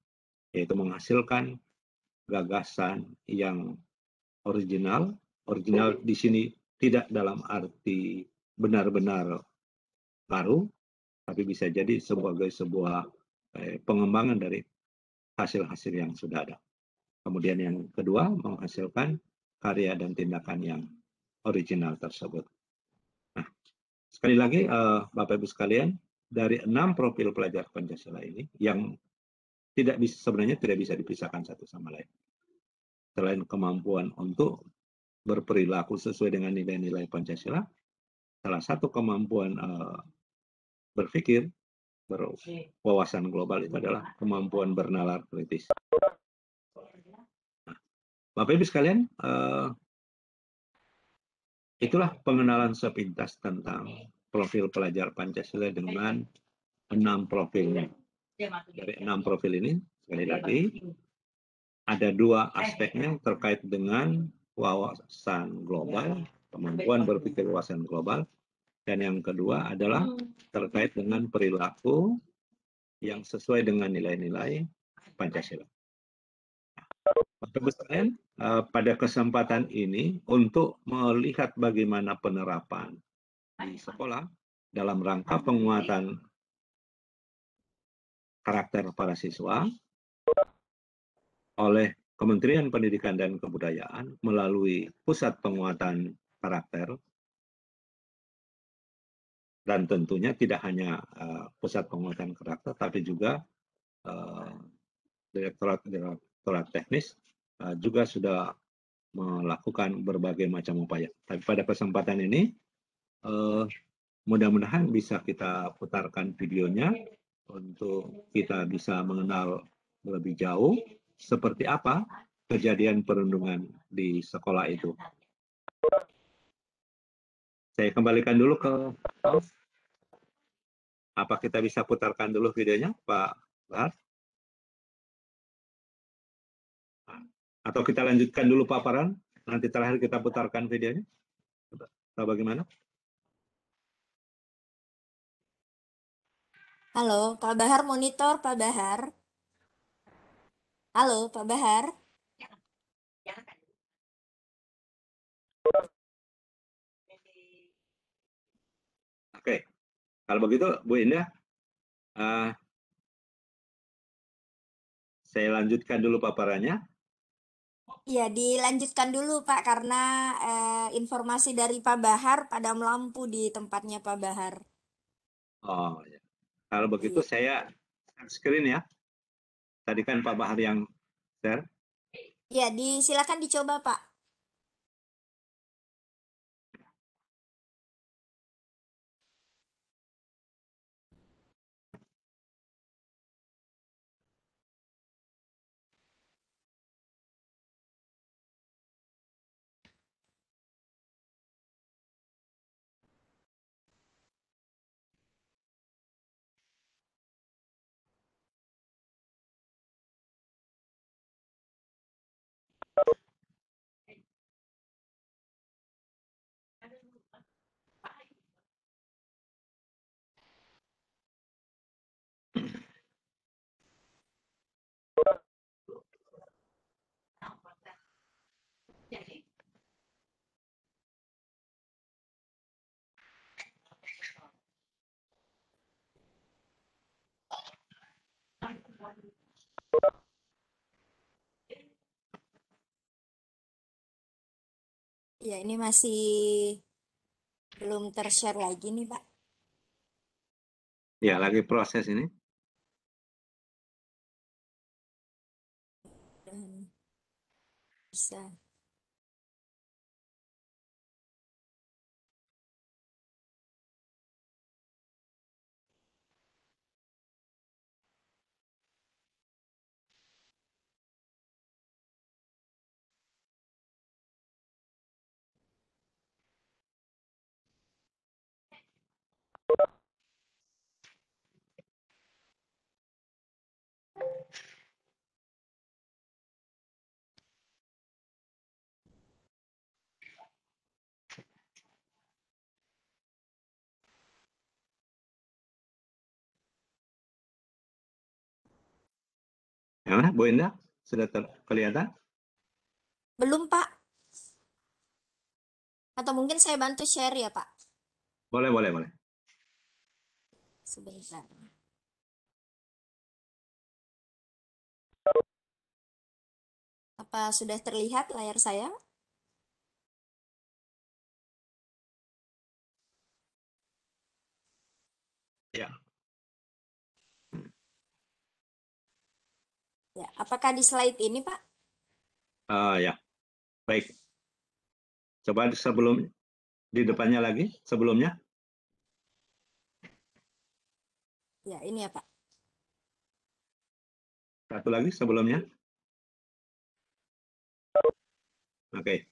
yaitu menghasilkan gagasan yang original. Original di sini tidak dalam arti benar-benar baru, tapi bisa jadi sebagai sebuah pengembangan dari hasil-hasil yang sudah ada. Kemudian yang kedua, menghasilkan karya dan tindakan yang original tersebut. Nah, sekali lagi Bapak Ibu sekalian, dari 6 profil pelajar Pancasila ini yang sebenarnya tidak bisa dipisahkan satu sama lain. Selain kemampuan untuk berperilaku sesuai dengan nilai-nilai Pancasila, salah satu kemampuan berpikir, berwawasan global itu adalah kemampuan bernalar kritis. Nah, Bapak Ibu sekalian, itulah pengenalan sepintas tentang profil pelajar Pancasila dengan 6 profilnya. Dari 6 profil ini, sekali lagi, ada 2 aspeknya terkait dengan wawasan global, kemampuan berpikir wawasan global, dan yang kedua adalah terkait dengan perilaku yang sesuai dengan nilai-nilai Pancasila. Bapak Ibu sekalian, pada kesempatan ini untuk melihat bagaimana penerapan di sekolah dalam rangka penguatan karakter para siswa oleh Kementerian Pendidikan dan Kebudayaan melalui Pusat Penguatan Karakter, dan tentunya tidak hanya Pusat Penguatan Karakter, tapi juga Direktorat Teknis juga sudah melakukan berbagai macam upaya. Tapi pada kesempatan ini, mudah-mudahan bisa kita putarkan videonya untuk kita bisa mengenal lebih jauh seperti apa kejadian perundungan di sekolah itu. Saya kembalikan dulu ke host. Apa kita bisa putarkan dulu videonya, Pak Bahar? Atau kita lanjutkan dulu paparan, nanti terakhir kita putarkan videonya? Atau bagaimana? Halo, Pak Bahar monitor, Pak Bahar. Halo, Pak Bahar. Oke, kalau begitu Bu Indah, saya lanjutkan dulu paparannya. Ya, dilanjutkan dulu Pak, karena informasi dari Pak Bahar padam lampu di tempatnya Pak Bahar. Oh, ya. Kalau begitu Iya. saya share screen ya. Tadi kan Pak Bahar yang share. Ya, silakan dicoba Pak. Ya, ini masih belum tershare lagi nih Pak. Ya, lagi proses ini. Dan bisa. Ya, Bu Indah, sudah kelihatan? Belum Pak. Atau mungkin saya bantu share ya Pak. Boleh, boleh, boleh. Sebentar. Apa sudah terlihat layar saya? Ya. Ya, apakah di slide ini Pak? Ya, baik. Coba sebelum di depannya lagi, sebelumnya. Ya, ini ya Pak. Satu lagi sebelumnya. Oke.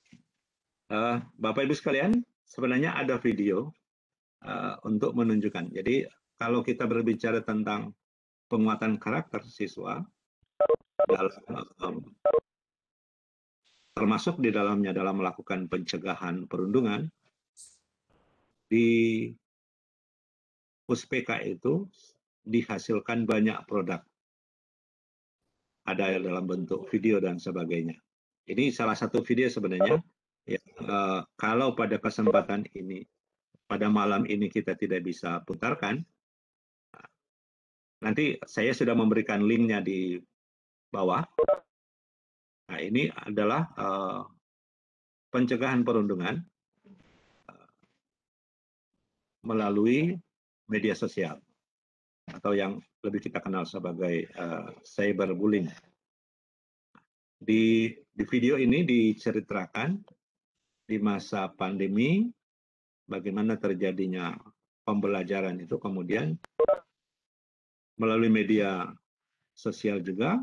Bapak Ibu sekalian, sebenarnya ada video untuk menunjukkan. Jadi kalau kita berbicara tentang penguatan karakter siswa, termasuk di dalamnya dalam melakukan pencegahan perundungan, di Puspeka itu dihasilkan banyak produk. Ada dalam bentuk video dan sebagainya. Ini salah satu video sebenarnya. Ya, kalau pada kesempatan ini, pada malam ini kita tidak bisa putarkan, nanti saya sudah memberikan linknya di bawah. Nah, ini adalah pencegahan perundungan melalui media sosial atau yang lebih kita kenal sebagai cyberbullying. Di video ini diceritakan di masa pandemi bagaimana terjadinya pembelajaran itu, kemudian melalui media sosial juga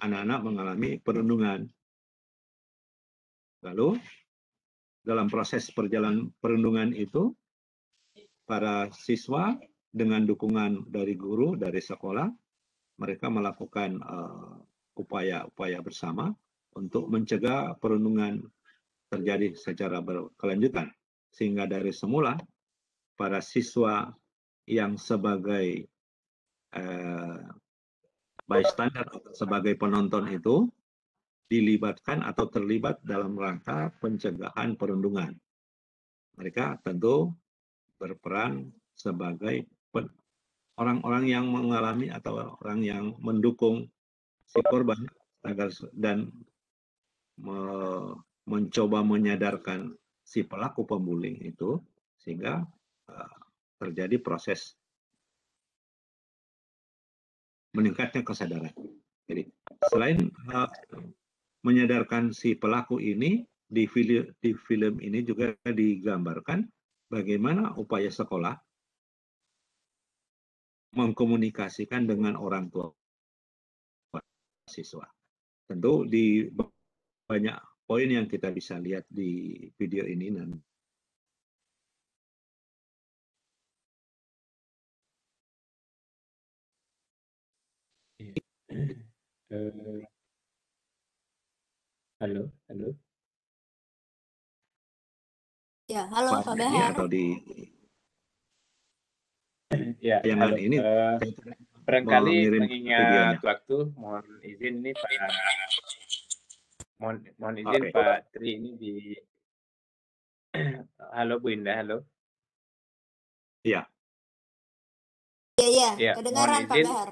anak-anak mengalami perundungan. Lalu dalam proses perjalanan perundungan itu, para siswa dengan dukungan dari guru, dari sekolah, mereka melakukan upaya-upaya bersama untuk mencegah perundungan terjadi secara berkelanjutan. Sehingga dari semula, para siswa yang sebagai bystander atau sebagai penonton itu dilibatkan atau terlibat dalam rangka pencegahan perundungan. Mereka tentu berperan sebagai orang-orang yang mengalami atau orang yang mendukung si korban dan mencoba menyadarkan si pelaku pembuling itu sehingga terjadi proses meningkatnya kesadaran. Jadi selain menyadarkan si pelaku ini, di film ini juga digambarkan bagaimana upaya sekolah mengkomunikasikan dengan orang tua siswa. Tentu di banyak poin yang kita bisa lihat di video ini nanti. Halo. Ya, halo Pak Bahar. Atau di ya, tayangan halo. ini Barangkali mengirim mengingat waktu, mohon izin nih Pak. Mohon izin Pak Tri ini di. Halo Bu Indah, halo. Iya, kedengaran Pak Bahar.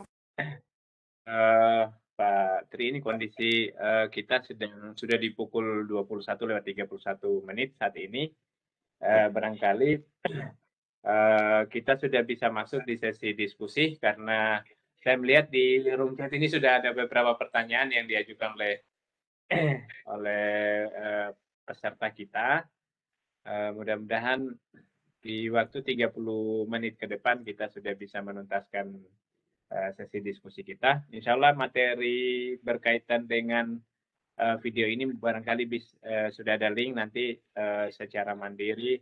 Pak Tri, ini kondisi kita sudah di pukul 21:31 saat ini. Barangkali kita sudah bisa masuk di sesi diskusi karena saya melihat di room chat ini sudah ada beberapa pertanyaan yang diajukan oleh peserta kita. Mudah-mudahan di waktu 30 menit ke depan kita sudah bisa menuntaskan sesi diskusi kita. Insya Allah materi berkaitan dengan video ini barangkali sudah ada link nanti secara mandiri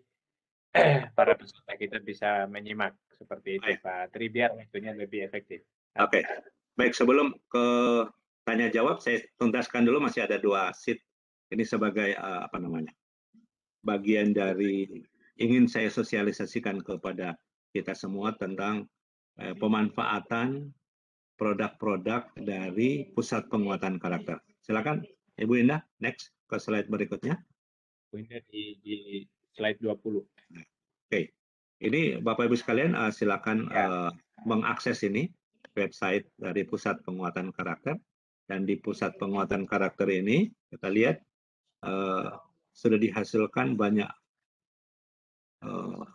para peserta kita bisa menyimak seperti itu Pak Tri, biar waktunya lebih efektif. Oke, baik, sebelum ke tanya jawab saya tuntaskan dulu, masih ada 2 sheet. Ini sebagai bagian dari ingin saya sosialisasikan kepada kita semua tentang pemanfaatan produk-produk dari pusat penguatan karakter. Silakan Ibu Indah, next ke slide berikutnya. Bu Indah di slide 20. Oke. Ini Bapak Ibu sekalian silakan mengakses ini website dari pusat penguatan karakter, dan di pusat penguatan karakter ini kita lihat sudah dihasilkan banyak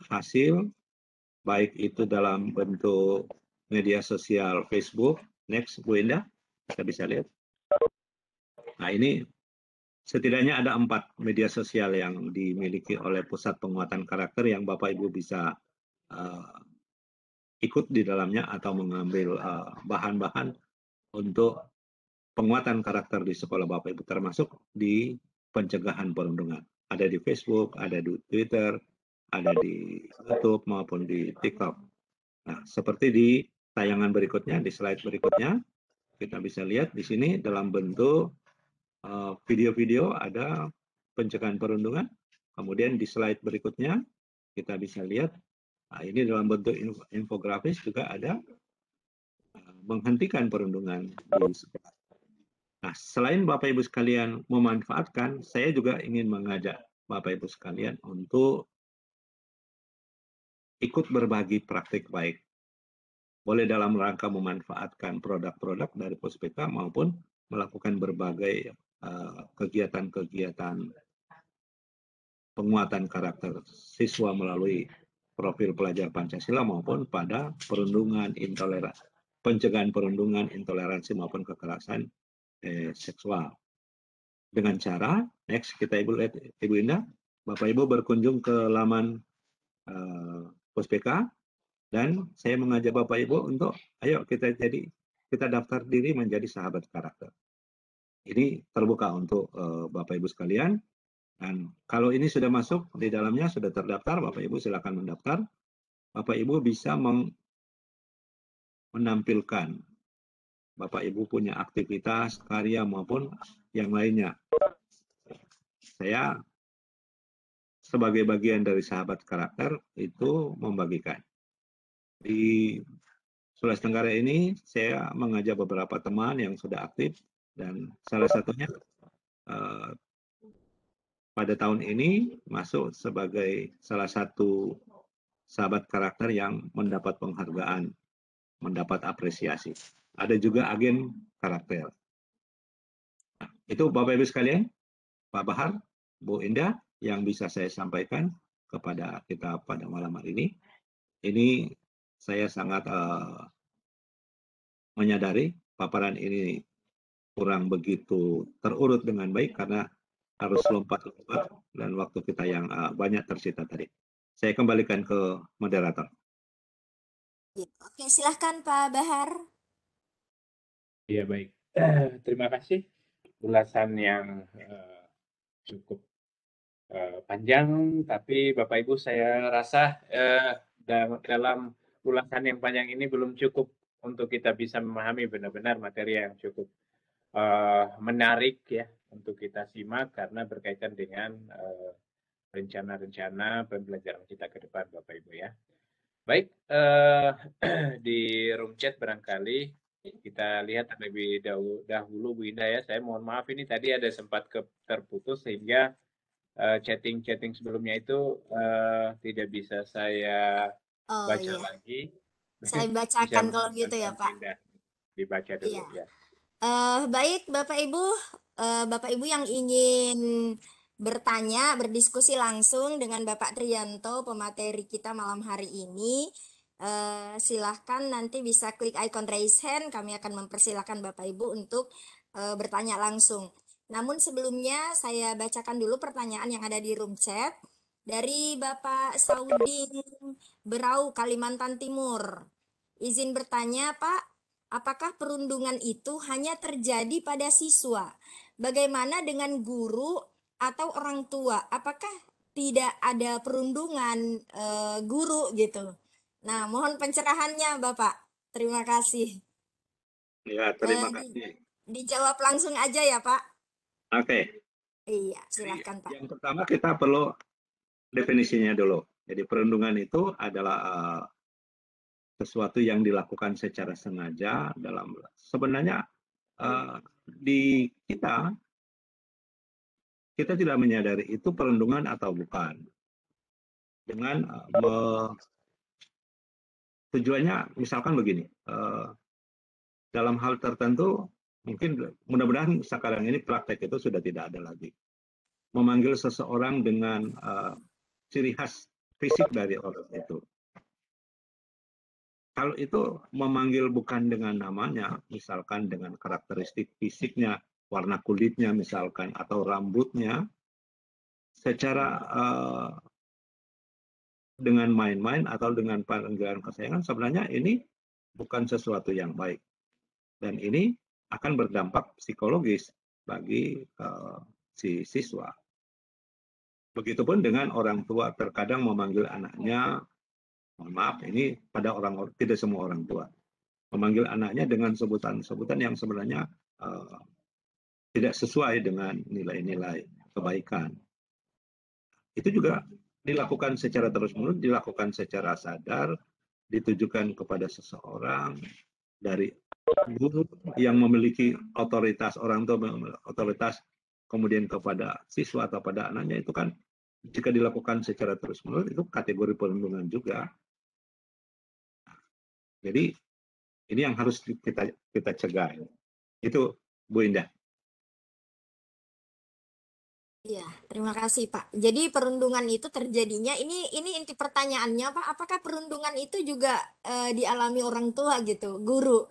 hasil, baik itu dalam bentuk media sosial Facebook. Next, Bu Indah, kita bisa lihat. Nah, ini setidaknya ada 4 media sosial yang dimiliki oleh pusat penguatan karakter yang Bapak Ibu bisa ikut di dalamnya atau mengambil bahan-bahan untuk penguatan karakter di sekolah Bapak Ibu, termasuk di pencegahan perundungan. Ada di Facebook, ada di Twitter, ada di YouTube maupun di TikTok. Nah, seperti di tayangan berikutnya, di slide berikutnya, kita bisa lihat di sini dalam bentuk video-video ada pencegahan perundungan. Kemudian di slide berikutnya kita bisa lihat, nah ini dalam bentuk infografis juga ada menghentikan perundungan di sekolah. Nah, selain Bapak Ibu sekalian memanfaatkan, saya juga ingin mengajak Bapak Ibu sekalian untuk ikut berbagi praktik baik. Boleh dalam rangka memanfaatkan produk-produk dari Puspeka maupun melakukan berbagai kegiatan-kegiatan penguatan karakter siswa melalui profil pelajar Pancasila maupun pada perundungan intoleransi, pencegahan perundungan, intoleransi maupun kekerasan seksual. dengan cara, next kita lihat Ibu Indah, Bapak Ibu berkunjung ke laman Puspeka, dan saya mengajak Bapak Ibu untuk, ayo kita daftar diri menjadi sahabat karakter. Ini terbuka untuk Bapak Ibu sekalian, dan kalau ini sudah masuk di dalamnya, sudah terdaftar, Bapak Ibu silakan mendaftar. Bapak Ibu bisa menampilkan Bapak Ibu punya aktivitas, karya maupun yang lainnya. Saya sebagai bagian dari sahabat karakter itu membagikan. Di Sulawesi Tenggara ini saya mengajak beberapa teman yang sudah aktif, dan salah satunya pada tahun ini masuk sebagai salah satu sahabat karakter yang mendapat penghargaan, mendapat apresiasi. Ada juga agen karakter. Nah, itu Bapak Ibu sekalian, Pak Bahar, Bu Indah, yang bisa saya sampaikan kepada kita pada malam hari ini. Ini saya sangat menyadari paparan ini kurang begitu terurut dengan baik karena harus lompat-lompat dan waktu kita yang banyak tersita tadi. Saya kembalikan ke moderator. Oke, silahkan Pak Bahar. Iya, baik. Terima kasih ulasan yang cukup panjang, tapi Bapak Ibu saya rasa dalam ulasan yang panjang ini belum cukup untuk kita bisa memahami benar-benar materi yang cukup menarik ya untuk kita simak karena berkaitan dengan rencana-rencana pembelajaran kita ke depan, Bapak Ibu ya. Baik, di room chat barangkali kita lihat terlebih dahulu Bu Indah ya. Saya mohon maaf ini tadi ada sempat terputus sehingga chatting sebelumnya itu tidak bisa saya baca lagi. Saya bacakan kalau gitu ya Pak. Dibaca dulu ya. Baik Bapak Ibu yang ingin bertanya, berdiskusi langsung dengan Bapak Triyanto, pemateri kita malam hari ini, silahkan nanti bisa klik icon raise hand, kami akan mempersilahkan Bapak Ibu untuk bertanya langsung. Namun sebelumnya saya bacakan dulu pertanyaan yang ada di room chat dari Bapak Sauding Berau, Kalimantan Timur. Izin bertanya Pak, apakah perundungan itu hanya terjadi pada siswa? Bagaimana dengan guru atau orang tua? Apakah tidak ada perundungan guru gitu? Nah, mohon pencerahannya Bapak. Terima kasih. Ya, terima kasih. Dijawab langsung aja ya Pak. Oke. Iya, silahkan Pak. Yang pertama kita perlu definisinya dulu. Jadi perundungan itu adalah sesuatu yang dilakukan secara sengaja dalam sebenarnya di kita tidak menyadari itu perundungan atau bukan. Dengan tujuannya misalkan begini, dalam hal tertentu mungkin mudah-mudahan sekarang ini praktek itu sudah tidak ada lagi. Memanggil seseorang dengan ciri khas fisik dari orang itu. Kalau itu memanggil bukan dengan namanya, misalkan dengan karakteristik fisiknya, warna kulitnya misalkan, atau rambutnya, secara dengan main-main atau dengan panggilan kesayangan, sebenarnya ini bukan sesuatu yang baik. Dan ini akan berdampak psikologis bagi si siswa. Begitupun dengan orang tua, terkadang memanggil anaknya, mohon maaf, ini pada tidak semua orang tua, memanggil anaknya dengan sebutan-sebutan yang sebenarnya tidak sesuai dengan nilai-nilai kebaikan. Itu juga dilakukan secara terus-menerus, dilakukan secara sadar, ditujukan kepada seseorang dari guru yang memiliki otoritas, orang tua otoritas, kemudian kepada siswa atau pada anaknya, itu kan jika dilakukan secara terus-menerus itu kategori perundungan juga. Jadi ini yang harus kita cegah. Itu Bu Indah. Iya, terima kasih Pak. Jadi perundungan itu terjadinya, ini inti pertanyaannya Pak, apakah perundungan itu juga dialami orang tua gitu, guru?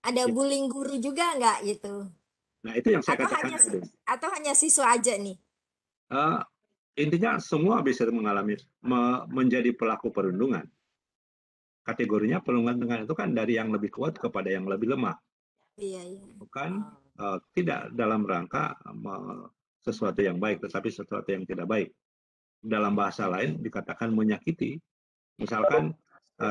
Ada bullying guru juga nggak gitu? Nah, itu yang saya Atau katakan hanya tadi. atau hanya siswa aja nih? Intinya semua bisa mengalami menjadi pelaku perundungan. Kategorinya perundungan itu kan dari yang lebih kuat kepada yang lebih lemah, Iya, iya. bukan tidak dalam rangka sesuatu yang baik, tetapi sesuatu yang tidak baik. Dalam bahasa lain dikatakan menyakiti. Misalkan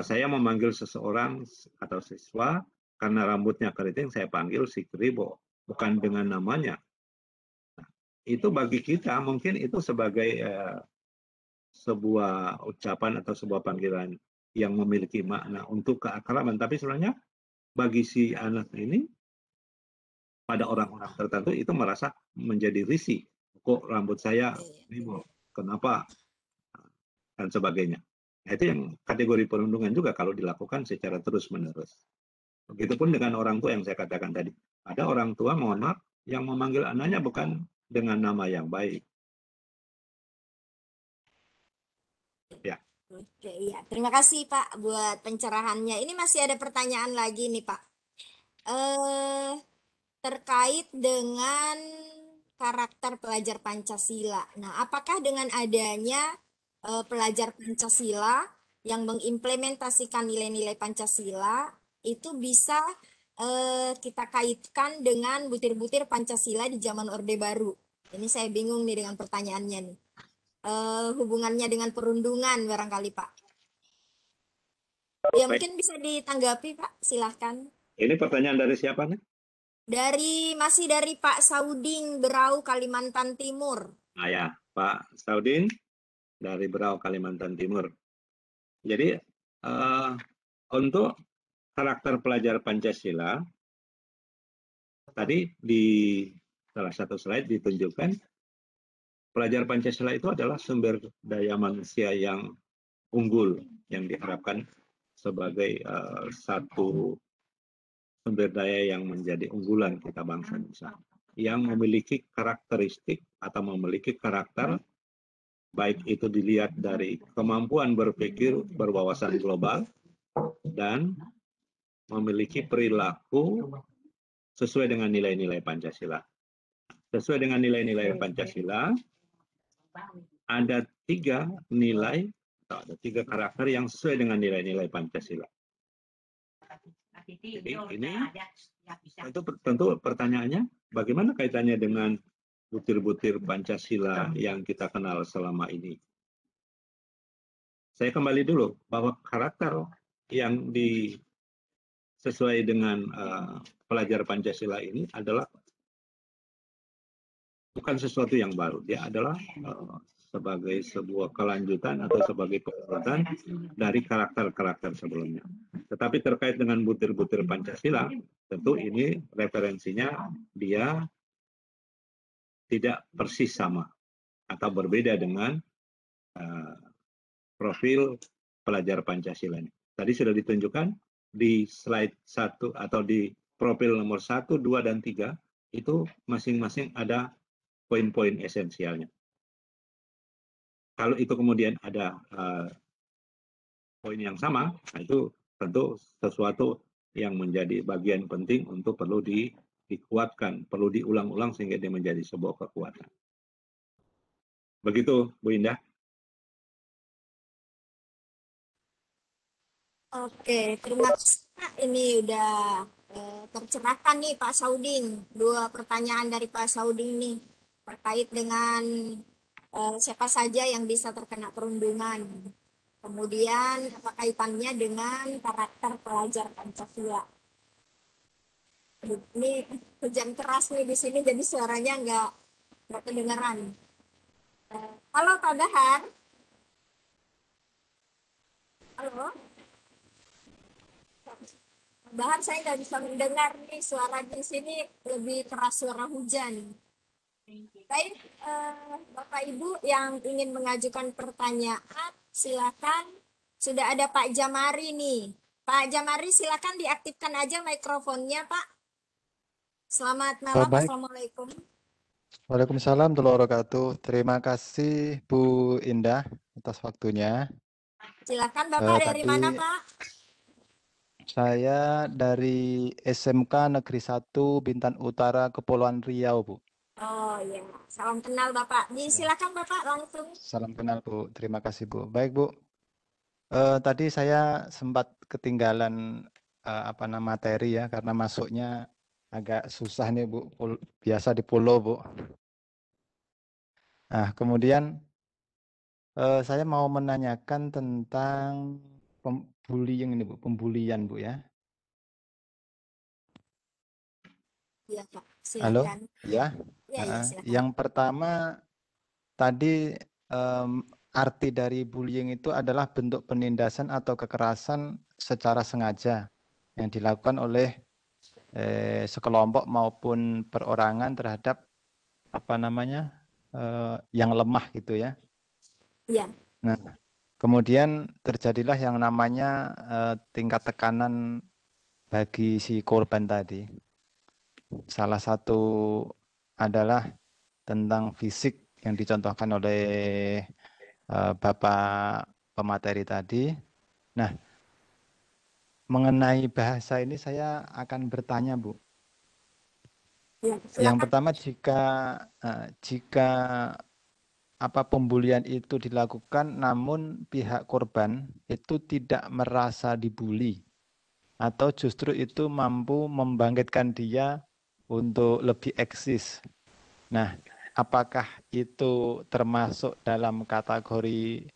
saya memanggil seseorang atau siswa karena rambutnya keriting, saya panggil si Kribo, bukan dengan namanya. Nah, itu bagi kita mungkin itu sebagai sebuah ucapan atau sebuah panggilan yang memiliki makna untuk keakraban, tapi sebenarnya bagi si anak ini pada orang-orang tertentu itu merasa menjadi risih. Kok rambut saya rimbun, kenapa, dan sebagainya. Nah, itu yang kategori perundungan juga kalau dilakukan secara terus-menerus. Begitupun dengan orang tua yang saya katakan tadi. Ada orang tua, mohon maaf, yang memanggil anaknya bukan dengan nama yang baik. Ya. Oke, iya. Terima kasih Pak buat pencerahannya. Ini masih ada pertanyaan lagi nih Pak. Terkait dengan karakter pelajar Pancasila. Nah, apakah dengan adanya pelajar Pancasila yang mengimplementasikan nilai-nilai Pancasila itu bisa kita kaitkan dengan butir-butir Pancasila di zaman Orde Baru? Ini saya bingung nih dengan pertanyaannya nih. Hubungannya dengan perundungan barangkali Pak. Ya mungkin bisa ditanggapi Pak, silahkan. Ini pertanyaan dari siapa nih? Masih dari Pak Sauding, Berau, Kalimantan Timur. Nah ya, Pak Saudin dari Berau, Kalimantan Timur. Jadi untuk karakter pelajar Pancasila, tadi di salah satu slide ditunjukkan pelajar Pancasila itu adalah sumber daya manusia yang unggul yang diharapkan sebagai satu sumber daya yang menjadi unggulan kita bangsa Indonesia, yang memiliki karakteristik atau memiliki karakter, baik itu dilihat dari kemampuan berpikir berwawasan global dan memiliki perilaku sesuai dengan nilai-nilai Pancasila. Sesuai dengan nilai-nilai Pancasila, ada 3 nilai atau ada 3 karakter yang sesuai dengan nilai-nilai Pancasila. Jadi ini tentu pertanyaannya, bagaimana kaitannya dengan butir-butir Pancasila yang kita kenal selama ini? Saya kembali dulu bahwa karakter yang sesuai dengan pelajar Pancasila ini adalah bukan sesuatu yang baru. Dia adalah sebagai sebuah kelanjutan atau sebagai kekuatan dari karakter-karakter sebelumnya. Tetapi terkait dengan butir-butir Pancasila, tentu ini referensinya dia tidak persis sama atau berbeda dengan profil pelajar Pancasila ini. Tadi sudah ditunjukkan di slide 1 atau di profil nomor 1, 2, dan 3, itu masing-masing ada poin-poin esensialnya. Kalau itu kemudian ada poin yang sama, nah itu tentu sesuatu yang menjadi bagian penting untuk perlu dikuatkan, perlu diulang-ulang sehingga dia menjadi sebuah kekuatan. Begitu, Bu Indah. Oke, terima kasih Pak. Ini udah tercerahkan nih Pak Sauding. 2 pertanyaan dari Pak Sauding nih terkait dengan siapa saja yang bisa terkena perundungan. Kemudian apa kaitannya dengan karakter pelajar Pancasila. Ini hujan keras nih di sini jadi suaranya nggak kedengeran. Halo Pak Bahar. Halo. Bahar saya nggak bisa mendengar nih suara di sini lebih keras suara hujan. Baik, Bapak Ibu yang ingin mengajukan pertanyaan, silakan. Sudah ada Pak Jamari nih. Pak Jamari silakan diaktifkan aja mikrofonnya Pak. Selamat malam, Baik. Assalamualaikum. Waalaikumsalam warahmatullahi wabarakatuh. Terima kasih Bu Indah atas waktunya. Silakan Bapak dari Tadi mana Pak? Saya dari SMK Negeri 1 Bintan Utara, Kepulauan Riau, Bu. Oh iya, salam kenal Bapak. Ya. Silakan Bapak langsung. Salam kenal, Bu. Terima kasih, Bu. Baik, Bu. Tadi saya sempat ketinggalan materi ya, karena masuknya agak susah nih, Bu. Biasa di pulau, Bu. Nah, kemudian saya mau menanyakan tentang bullying ini, Bu. Pembulian, Bu ya. Iya Pak, Halo? silakan. Ya. Iya silakan. Yang pertama tadi arti dari bullying itu adalah bentuk penindasan atau kekerasan secara sengaja yang dilakukan oleh sekelompok maupun perorangan terhadap yang lemah gitu ya. Iya. Nah, kemudian terjadilah yang namanya tingkat tekanan bagi si korban tadi. Salah satu adalah tentang fisik yang dicontohkan oleh Bapak pemateri tadi. Nah, mengenai bahasa ini saya akan bertanya, Bu. Ya, Yang silakan. pertama, jika pembulian itu dilakukan namun pihak korban itu tidak merasa dibully atau justru itu mampu membangkitkan dia untuk lebih eksis. Nah, apakah itu termasuk dalam kategori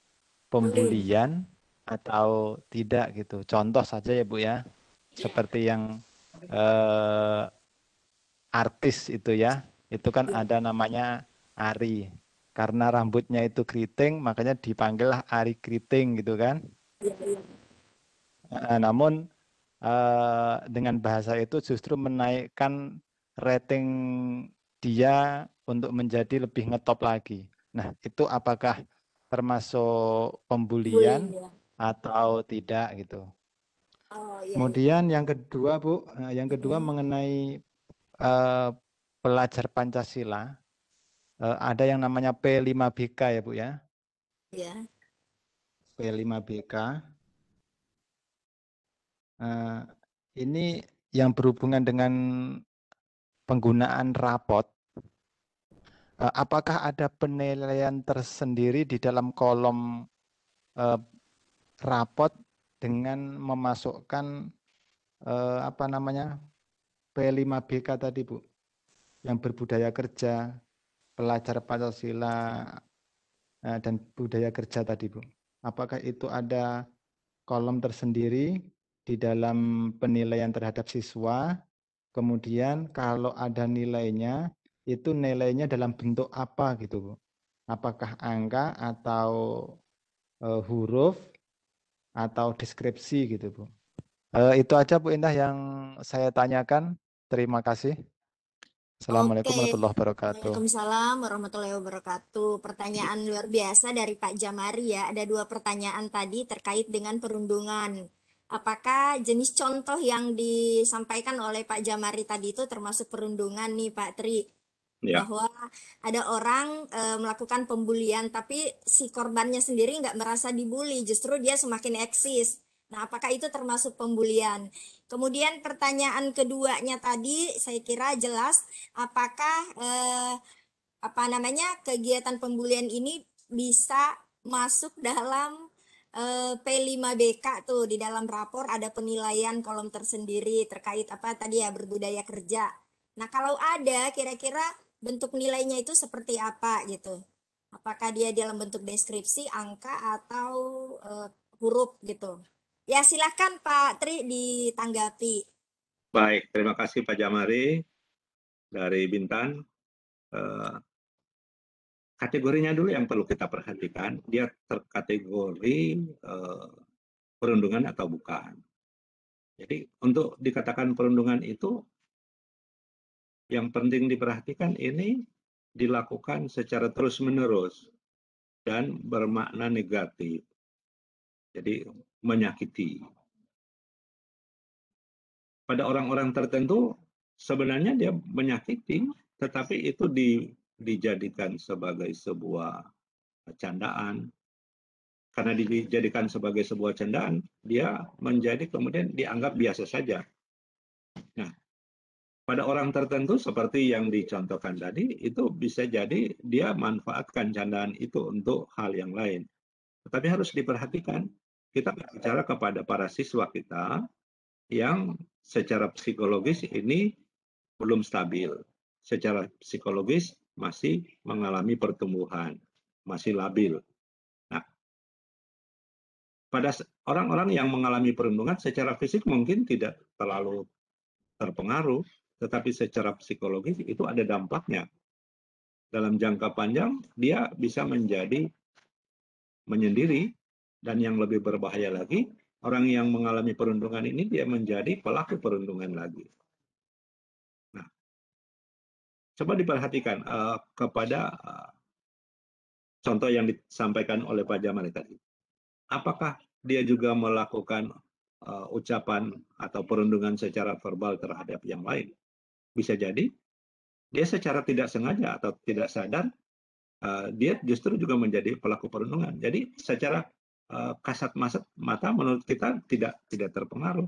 pembulian atau tidak gitu? Contoh saja ya, Bu ya. Seperti yang artis itu ya. Itu kan ada namanya Ari. Karena rambutnya itu keriting, makanya dipanggillah Ari Keriting gitu kan. Namun dengan bahasa itu justru menaikkan rating dia untuk menjadi lebih ngetop lagi. Nah, itu apakah termasuk pembulian Bullying ya. atau tidak gitu. Oh iya. Kemudian yang kedua, Bu, mengenai pelajar Pancasila, ada yang namanya P5BK ya, Bu ya. Ya. P5BK. Ini yang berhubungan dengan penggunaan rapot. Apakah ada penilaian tersendiri di dalam kolom rapot dengan memasukkan P5BK tadi, Bu, yang berbudaya kerja, pelajar Pancasila dan budaya kerja tadi, Bu. Apakah itu ada kolom tersendiri di dalam penilaian terhadap siswa? Kemudian kalau ada nilainya, itu nilainya dalam bentuk apa gitu, Bu? Apakah angka atau huruf atau deskripsi gitu, Bu? Itu aja Bu Indah yang saya tanyakan. Terima kasih. Assalamualaikum Oke. warahmatullahi wabarakatuh. Waalaikumsalam warahmatullahi wabarakatuh. Pertanyaan luar biasa dari Pak Jamari ya. Ada 2 pertanyaan tadi terkait dengan perundungan. Apakah jenis contoh yang disampaikan oleh Pak Jamari tadi itu termasuk perundungan nih Pak Tri? Ya. Bahwa ada orang melakukan pembulian tapi si korbannya sendiri nggak merasa dibully, justru dia semakin eksis. Nah, apakah itu termasuk pembulian? Kemudian pertanyaan keduanya tadi saya kira jelas, apakah kegiatan pembulian ini bisa masuk dalam P5BK tuh, di dalam rapor ada penilaian kolom tersendiri terkait berbudaya kerja. Nah, kalau ada kira-kira bentuk nilainya itu seperti apa gitu? Apakah dia dalam bentuk deskripsi, angka atau huruf gitu? Ya, silahkan Pak Tri ditanggapi. Baik, terima kasih Pak Jamari dari Bintan. Kategorinya dulu yang perlu kita perhatikan, dia terkategori perundungan atau bukan. Jadi untuk dikatakan perundungan itu, yang penting diperhatikan ini dilakukan secara terus-menerus dan bermakna negatif. Jadi menyakiti. Pada orang-orang tertentu sebenarnya dia menyakiti, tetapi itu dijadikan sebagai sebuah candaan. karena dijadikan sebagai sebuah candaan, dia menjadi kemudian dianggap biasa saja. Nah, pada orang tertentu seperti yang dicontohkan tadi, itu bisa jadi dia manfaatkan candaan itu untuk hal yang lain. Tetapi harus diperhatikan, kita bicara kepada para siswa kita yang secara psikologis ini belum stabil. Secara psikologis masih mengalami pertumbuhan, masih labil. Nah, pada orang-orang yang mengalami perundungan secara fisik mungkin tidak terlalu terpengaruh, tetapi secara psikologis itu ada dampaknya. Dalam jangka panjang, dia bisa menjadi menyendiri, dan yang lebih berbahaya lagi, orang yang mengalami perundungan ini dia menjadi pelaku perundungan lagi. Nah, coba diperhatikan kepada contoh yang disampaikan oleh Pak Jamali tadi. Apakah dia juga melakukan ucapan atau perundungan secara verbal terhadap yang lain? Bisa jadi dia secara tidak sengaja atau tidak sadar dia justru juga menjadi pelaku perundungan. Jadi secara kasat mata menurut kita tidak terpengaruh,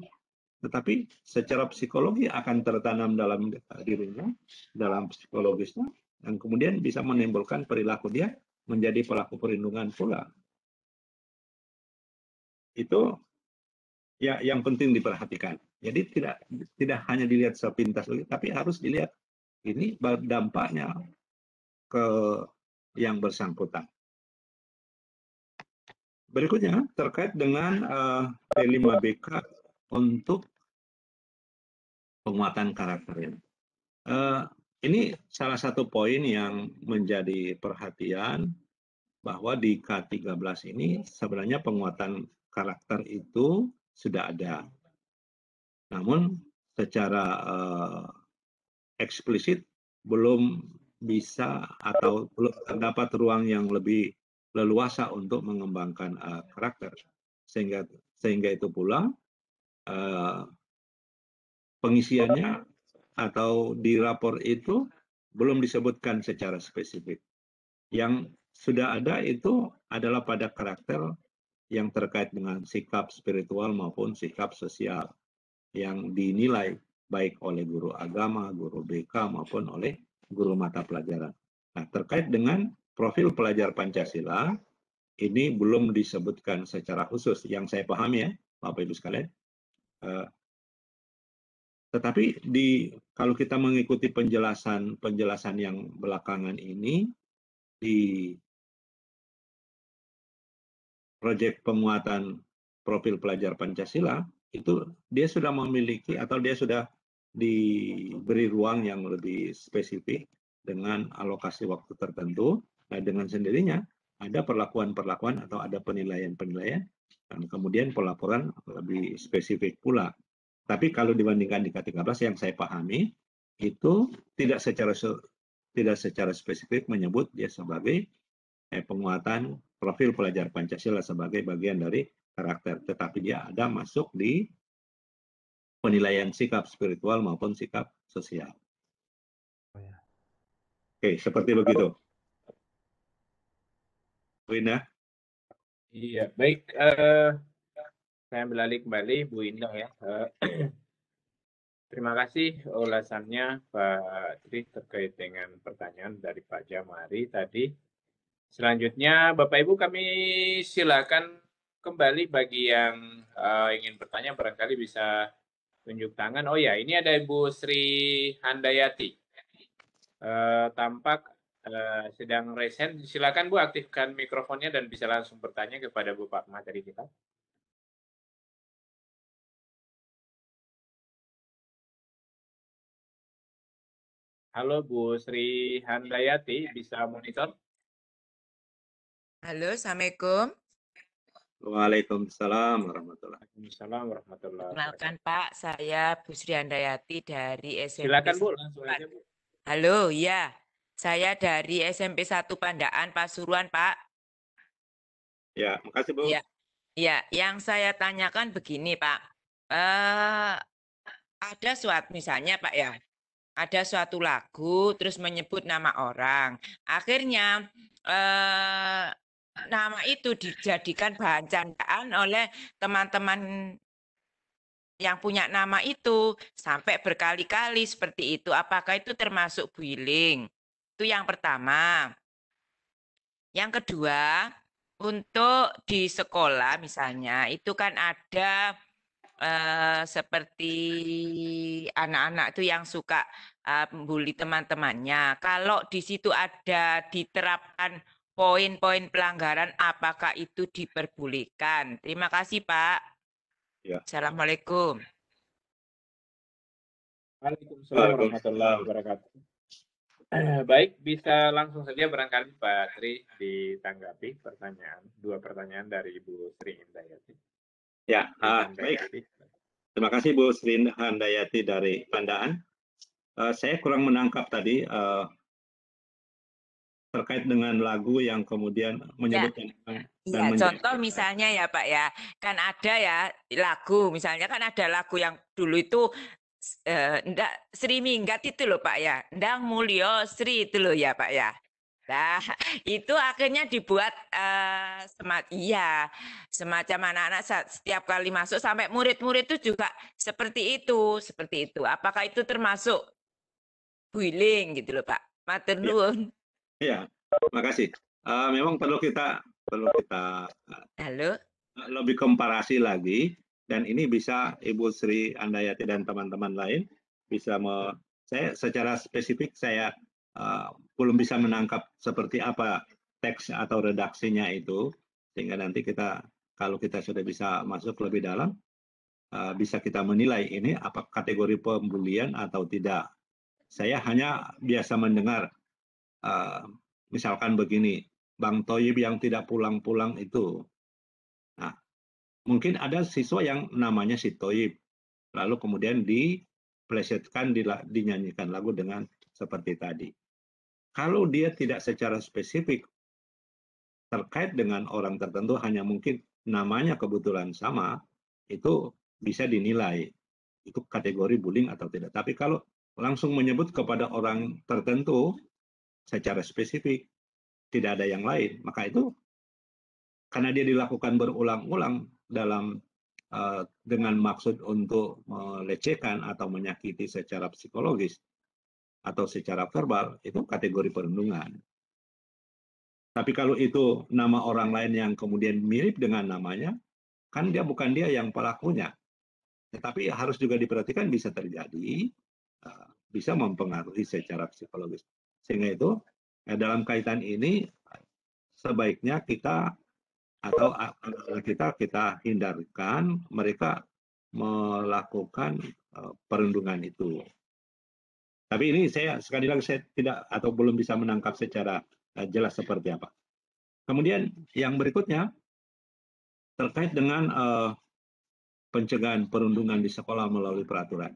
tetapi secara psikologi akan tertanam dalam dirinya, dalam psikologisnya, dan kemudian bisa menimbulkan perilaku dia menjadi pelaku perundungan pula. Itu ya yang penting diperhatikan. Jadi tidak hanya dilihat sepintas, tapi harus dilihat ini dampaknya ke yang bersangkutan. Berikutnya terkait dengan P5BK untuk penguatan karakter. Ini salah satu poin yang menjadi perhatian bahwa di K13 ini sebenarnya penguatan karakter itu sudah ada. Namun secara eksplisit belum bisa atau belum terdapat ruang yang lebih leluasa untuk mengembangkan karakter. Sehingga itu pula pengisiannya atau di rapor itu belum disebutkan secara spesifik. Yang sudah ada itu adalah pada karakter yang terkait dengan sikap spiritual maupun sikap sosial yang dinilai baik oleh guru agama, guru BK maupun oleh guru mata pelajaran. Nah, terkait dengan profil pelajar Pancasila, ini belum disebutkan secara khusus yang saya pahami ya, Bapak Ibu sekalian. Tetapi kalau kita mengikuti penjelasan yang belakangan ini di proyek penguatan profil pelajar Pancasila, itu dia sudah memiliki atau dia sudah diberi ruang yang lebih spesifik dengan alokasi waktu tertentu. Nah, dengan sendirinya ada perlakuan-perlakuan atau ada penilaian-penilaian dan kemudian pelaporan lebih spesifik pula. Tapi kalau dibandingkan di K13 yang saya pahami itu tidak secara spesifik menyebut dia sebagai penguatan profil pelajar Pancasila sebagai bagian dari karakter, tetapi dia ada masuk di penilaian sikap spiritual maupun sikap sosial. Oke, seperti begitu. Bu Indah. Iya, baik. Saya ambil alih kembali, Bu Indah ya. Terima kasih ulasannya Pak Tri terkait dengan pertanyaan dari Pak Jamari tadi. Selanjutnya Bapak Ibu kami silakan kembali bagi yang ingin bertanya barangkali bisa tunjuk tangan. Oh ya, ini ada Ibu Sri Handayati. Tampak sedang resen. Silakan Bu aktifkan mikrofonnya dan bisa langsung bertanya kepada Bu Pak materi kita. Halo Bu Sri Handayati, bisa monitor? Halo, Assalamualaikum. Waalaikumsalam warahmatullahi wabarakatuh. Waalaikumsalam warahmatullahi Kenalkan wabarakatuh. Pak, saya Bu Sri Handayati dari SMP. Silakan Bu, langsung aja Bu. Halo, ya. Saya dari SMP 1 Pandaan, Pasuruan, Pak. Ya, makasih Bu. Ya, yang saya tanyakan begini, Pak. Ada suatu misalnya, Pak ya, ada suatu lagu terus menyebut nama orang. Akhirnya nama itu dijadikan bahan candaan oleh teman-teman yang punya nama itu sampai berkali-kali seperti itu. Apakah itu termasuk bullying? Itu yang pertama. Yang kedua, untuk di sekolah misalnya, itu kan ada seperti anak-anak itu yang suka membuli teman-temannya. Kalau di situ ada diterapkan poin-poin pelanggaran, apakah itu diperbolehkan? Terima kasih, Pak. Ya. Assalamualaikum. Waalaikumsalam warahmatullahi wabarakatuh. Baik, bisa langsung saja barangkali Pak Tri ditanggapi dua pertanyaan dari Ibu Sri Handayati. Ya, baik. Terima kasih Bu Sri Handayati dari Pandaan. Saya kurang menangkap tadi terkait dengan lagu yang kemudian menyebutkan Iya, contoh misalnya ya Pak ya, kan ada ya lagu, misalnya kan ada lagu yang dulu itu Sri Minggat itu loh Pak ya, Ndang Mulyo Sri itu loh ya Pak ya. Nah, itu akhirnya dibuat semacam anak-anak setiap kali masuk sampai murid-murid itu juga seperti itu. Apakah itu termasuk bullying gitu loh Pak? Matur nuwun. Iya, makasih. Memang perlu kita Halo. lebih komparasi lagi, dan ini bisa Ibu Sri Handayati dan teman-teman lain bisa saya secara spesifik saya belum bisa menangkap seperti apa teks atau redaksinya itu, sehingga nanti kalau kita sudah bisa masuk lebih dalam, bisa kita menilai ini apa kategori pembulian atau tidak. Saya hanya biasa mendengar misalkan begini, Bang Toyib yang tidak pulang-pulang itu. Nah, mungkin ada siswa yang namanya si Toyib, lalu kemudian diplesetkan, dinyanyikan lagu dengan seperti tadi. Kalau dia tidak secara spesifik terkait dengan orang tertentu, hanya mungkin namanya kebetulan sama, itu bisa dinilai itu kategori bullying atau tidak. Tapi kalau langsung menyebut kepada orang tertentu secara spesifik, tidak ada yang lain, maka itu karena dia dilakukan berulang-ulang dengan maksud untuk melecehkan atau menyakiti secara psikologis atau secara verbal, itu kategori perundungan. Tapi kalau itu nama orang lain yang kemudian mirip dengan namanya, kan bukan dia yang pelakunya. Tetapi harus juga diperhatikan bisa terjadi, bisa mempengaruhi secara psikologis. Sehingga itu dalam kaitan ini sebaiknya kita hindarkan mereka melakukan perundungan itu. Tapi ini sekali lagi saya tidak atau belum bisa menangkap secara jelas seperti apa. Kemudian yang berikutnya terkait dengan pencegahan perundungan di sekolah melalui peraturan.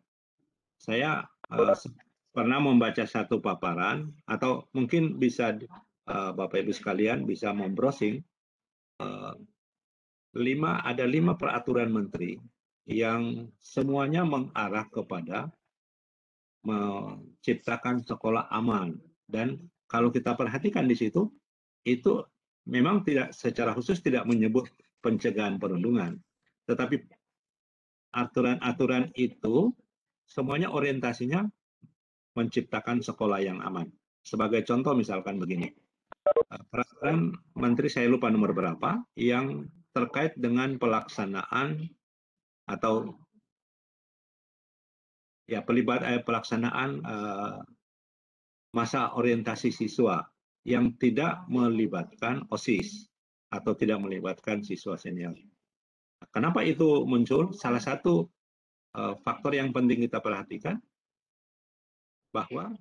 Saya pernah membaca satu paparan, atau mungkin bisa Bapak Ibu sekalian bisa membrowsing, ada 5 peraturan menteri yang semuanya mengarah kepada menciptakan sekolah aman. Dan kalau kita perhatikan di situ, itu memang tidak secara khusus tidak menyebut pencegahan perundungan, tetapi aturan-aturan itu semuanya orientasinya menciptakan sekolah yang aman. Sebagai contoh misalkan begini, peraturan menteri saya lupa nomor berapa yang terkait dengan pelaksanaan atau pelaksanaan masa orientasi siswa yang tidak melibatkan OSIS atau tidak melibatkan siswa senior. Kenapa itu muncul? Salah satu faktor yang penting kita perhatikan bahwa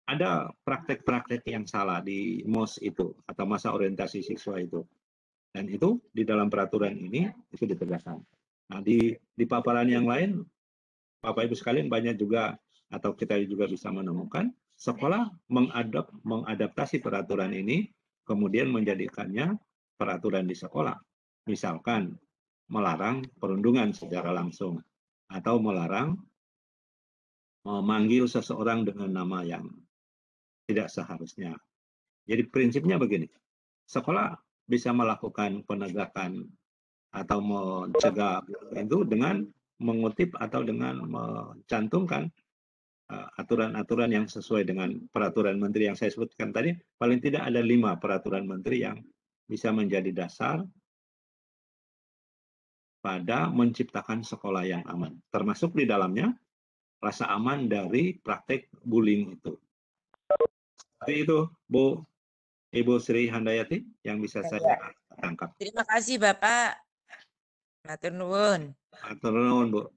ada praktek-praktek yang salah di MOS itu atau masa orientasi siswa itu. Dan itu di dalam peraturan ini itu ditegaskan. Nah, di paparan yang lain, Bapak Ibu sekalian banyak juga atau kita juga bisa menemukan sekolah mengadaptasi peraturan ini kemudian menjadikannya peraturan di sekolah. Misalkan melarang perundungan secara langsung atau melarang memanggil seseorang dengan nama yang tidak seharusnya. Jadi prinsipnya begini, sekolah bisa melakukan penegakan atau mencegah itu dengan mengutip atau dengan mencantumkan aturan-aturan yang sesuai dengan peraturan menteri yang saya sebutkan tadi. Paling tidak ada 5 peraturan menteri yang bisa menjadi dasar pada menciptakan sekolah yang aman. Termasuk di dalamnya rasa aman dari praktek bullying itu. Seperti itu, Ibu Sri Handayati yang bisa saya tangkap. Terima kasih Bapak. Matur nuwun. Matur nuwun, Bu.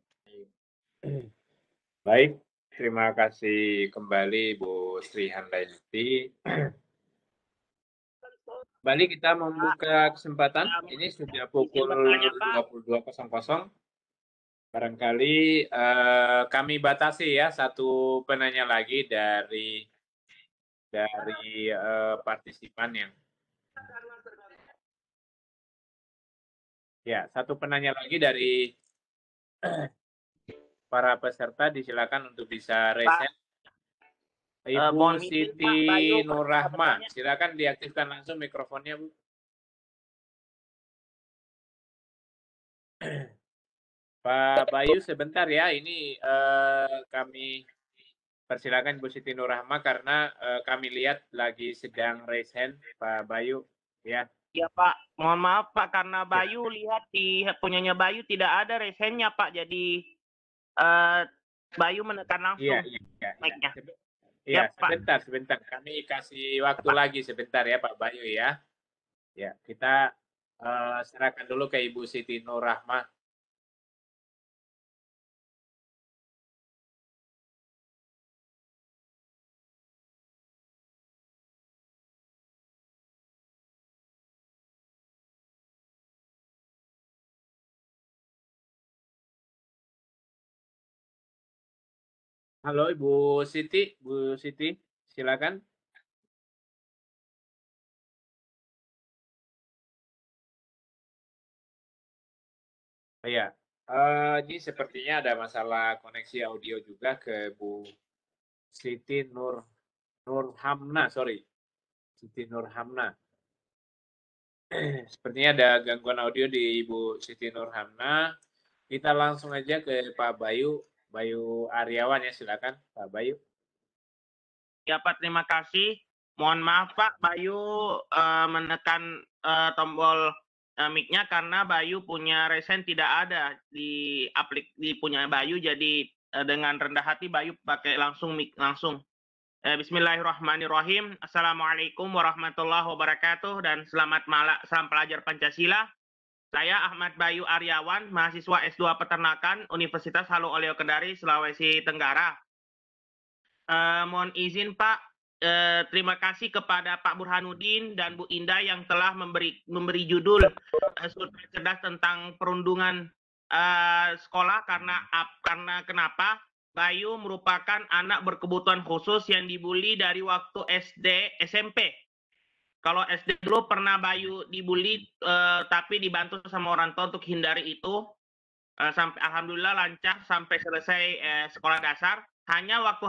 Baik, terima kasih kembali Bu Sri Handayati. Kembali kita membuka kesempatan. Ini sudah pukul 22.00. Barangkali kami batasi ya satu penanya lagi dari partisipan yang ya, satu penanya lagi dari para peserta, disilakan untuk bisa reset. Ibu Siti Nurrahma, silakan diaktifkan langsung mikrofonnya, Bu. Pak Bayu sebentar ya, ini kami persilakan Bu Siti Nurrahma karena kami lihat lagi sedang raise hand, Pak Bayu, ya. Ya Pak, mohon maaf Pak, karena Bayu lihat di punyanya Bayu tidak ada raise hand-nya Pak, jadi Bayu menekan langsung mic-nya. Iya, Ya, sebentar. Kami kasih waktu lagi sebentar ya Pak Bayu ya. Ya, kita serahkan dulu ke Ibu Siti Nurrahma. Halo Ibu Siti, silakan. Iya, ini sepertinya ada masalah koneksi audio juga ke Bu Siti Nurhamna, sorry. Siti Nurhamna. Sepertinya ada gangguan audio di Ibu Siti Nurhamna. Kita langsung aja ke Pak Bayu Aryawan ya, silakan Pak Bayu. Ya Pak, terima kasih. Mohon maaf Pak, Bayu menekan tombol mic-nya karena Bayu punya resen tidak ada di punya Bayu, jadi dengan rendah hati Bayu pakai langsung mic langsung. Bismillahirrahmanirrahim. Assalamualaikum warahmatullahi wabarakatuh dan selamat malam, salam pelajar Pancasila. Saya Ahmad Bayu Aryawan, mahasiswa S2 Peternakan Universitas Halu Oleo Kendari, Sulawesi Tenggara. Mohon izin Pak, terima kasih kepada Pak Burhanuddin dan Bu Indah yang telah memberi judul Survei Cerdas tentang perundungan sekolah karena kenapa Bayu merupakan anak berkebutuhan khusus yang dibully dari waktu SD, SMP. Kalau SD dulu pernah Bayu dibully, tapi dibantu sama orang tua untuk hindari itu. Sampai alhamdulillah lancar sampai selesai sekolah dasar. Hanya waktu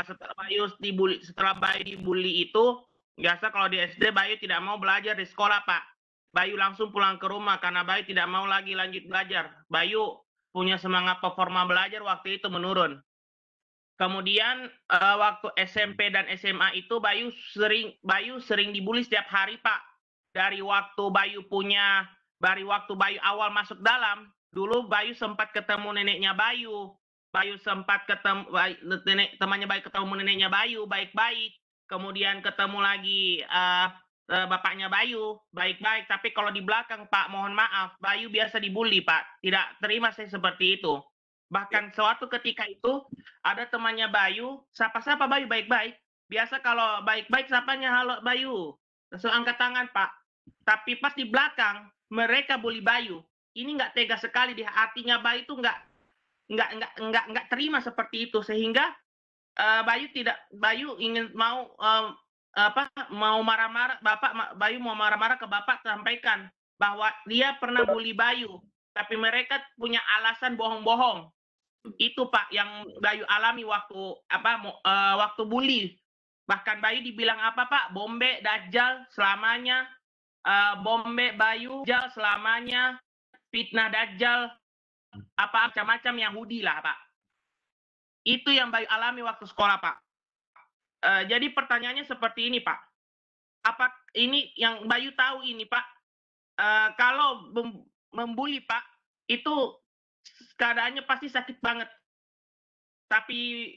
setelah Bayu dibully itu, biasa kalau di SD Bayu tidak mau belajar di sekolah Pak. Bayu langsung pulang ke rumah karena Bayu tidak mau lagi lanjut belajar. Bayu punya semangat performa belajar waktu itu menurun. Kemudian waktu SMP dan SMA itu Bayu sering dibully setiap hari Pak. Dari waktu Bayu awal masuk dalam, dulu Bayu sempat ketemu neneknya Bayu. Bayu sempat ketemu temannya Bayu ketemu neneknya Bayu baik-baik. Kemudian ketemu lagi bapaknya Bayu baik-baik. Tapi kalau di belakang Pak, mohon maaf, Bayu biasa dibully Pak. Tidak terima saya seperti itu. Bahkan suatu ketika itu ada temannya Bayu, sapa-sapa Bayu baik-baik. Biasa kalau baik-baik sapanya halo Bayu, langsung angkat tangan Pak. Tapi pas di belakang mereka bully Bayu. Ini nggak tega sekali, di hatinya Bayu itu nggak terima seperti itu, sehingga Bayu ingin mau marah-marah Bayu mau marah-marah ke bapak, sampaikan bahwa dia pernah bully Bayu, tapi mereka punya alasan bohong-bohong. Itu Pak yang Bayu alami waktu bully. Bahkan Bayu dibilang apa Pak? Bombe, Dajjal selamanya. Bombe, Bayu, Dajjal selamanya. Fitnah Dajjal. Apa macam-macam Yahudi lah Pak. Itu yang Bayu alami waktu sekolah Pak. Jadi pertanyaannya seperti ini Pak. Apa ini yang Bayu tahu ini Pak? Kalau membuli Pak, itu keadaannya pasti sakit banget. Tapi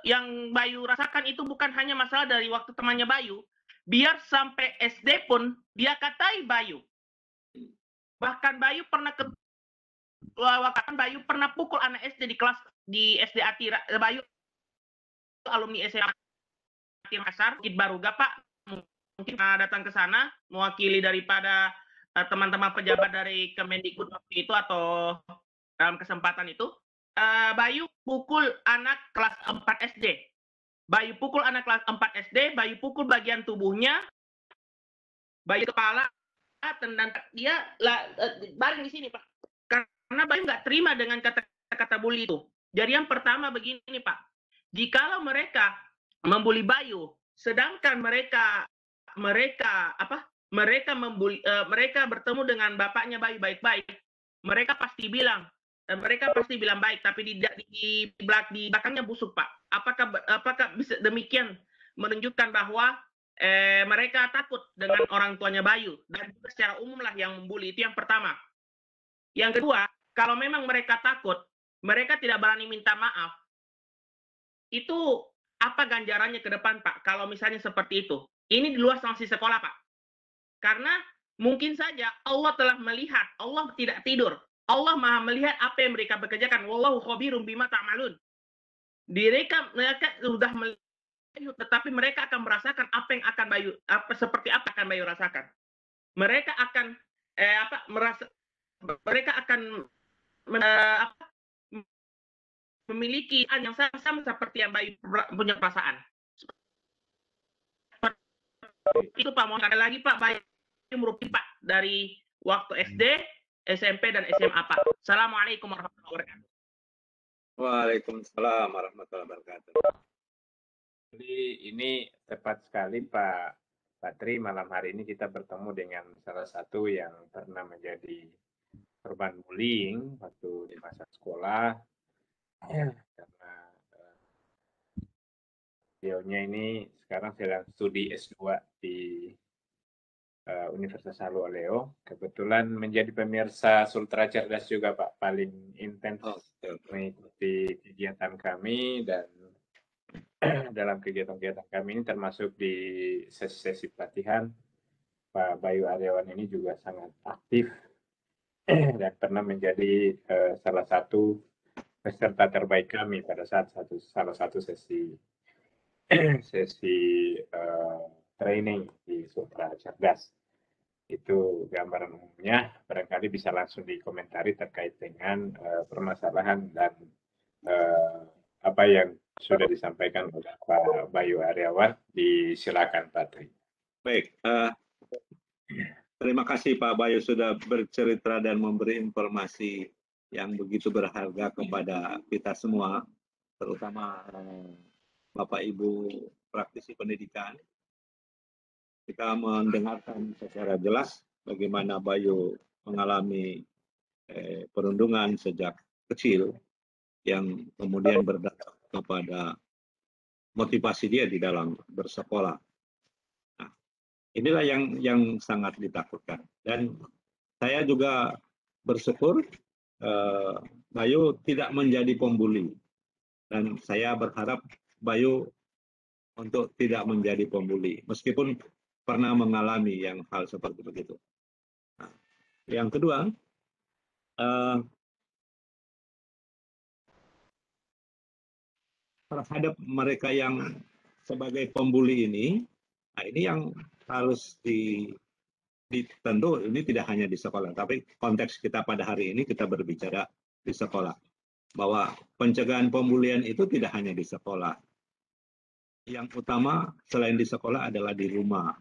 yang Bayu rasakan itu bukan hanya masalah dari waktu temannya Bayu. Biar sampai SD pun dia katai Bayu. Bahkan Bayu pernah Bayu pernah pukul anak SD di kelas di SD Atira. Bayu alumni SMA Makassar, Bukit Baruga Pak. Mungkin datang ke sana mewakili daripada teman-teman pejabat dari Kemendikbud waktu itu atau dalam kesempatan itu. Bayu pukul anak kelas 4 SD. Bayu pukul anak kelas 4 SD, Bayu pukul bagian tubuhnya, Bayu kepala, dan dia baring di sini Pak. Karena Bayu nggak terima dengan kata-kata bully itu. Jadi yang pertama begini Pak, jikalau mereka membuli Bayu, sedangkan mereka bertemu dengan bapaknya Bayu baik-baik, mereka pasti bilang baik, tapi di belakangnya busuk Pak. Apakah bisa demikian menunjukkan bahwa mereka takut dengan orang tuanya Bayu, dan juga secara umum lah yang membuli. Itu yang pertama. Yang kedua, kalau memang mereka takut, mereka tidak berani minta maaf, itu apa ganjarannya ke depan Pak kalau misalnya seperti itu? Ini di luar sanksi sekolah Pak. Karena mungkin saja Allah telah melihat, Allah tidak tidur. Allah Maha melihat apa yang mereka bekerjakan. Wallahu khabirum bima ta'malun. Mereka sudah melihat, tetapi mereka akan merasakan apa yang akan seperti apa akan Bayu rasakan. Mereka akan memiliki yang sama seperti yang Bayu punya perasaan. Itu Pak, mau ada lagi Pak, Bayu merupakan Pak dari waktu SD, SMP dan SMA Pak. Assalamualaikum warahmatullahi wabarakatuh. Waalaikumsalam warahmatullahi wabarakatuh. Jadi ini tepat sekali Pak Patri, malam hari ini kita bertemu dengan salah satu yang pernah menjadi korban bullying waktu di masa sekolah. Karena beliaunya ini sekarang sedang studi S2 di Universitas Halu Oleo. Kebetulan menjadi pemirsa Sultra Cerdas juga Pak, paling intens mengikuti kegiatan kami, dan dalam kegiatan-kegiatan kami ini termasuk di sesi-sesi pelatihan. Pak Bayu Aryawan ini juga sangat aktif dan pernah menjadi salah satu peserta terbaik kami pada saat salah satu sesi training di Sultra Cerdas. Itu gambaran umumnya, barangkali bisa langsung dikomentari terkait dengan permasalahan dan apa yang sudah disampaikan oleh Pak Bayu Aryawan. Disilakan Pak Tri. Baik, terima kasih Pak Bayu sudah bercerita dan memberi informasi yang begitu berharga kepada kita semua, terutama Bapak Ibu praktisi pendidikan. Kita mendengarkan secara jelas bagaimana Bayu mengalami perundungan sejak kecil yang kemudian berdampak kepada motivasi dia di dalam bersekolah. Nah, inilah yang sangat ditakutkan. Dan saya juga bersyukur Bayu tidak menjadi pembuli. Dan saya berharap Bayu untuk tidak menjadi pembuli, meskipun pernah mengalami yang hal seperti begitu. Nah, yang kedua, terhadap mereka yang sebagai pembuli ini, nah ini yang harus tentu ini tidak hanya di sekolah, tapi konteks kita pada hari ini kita berbicara di sekolah, bahwa pencegahan pembulian itu tidak hanya di sekolah. Yang utama selain di sekolah adalah di rumah.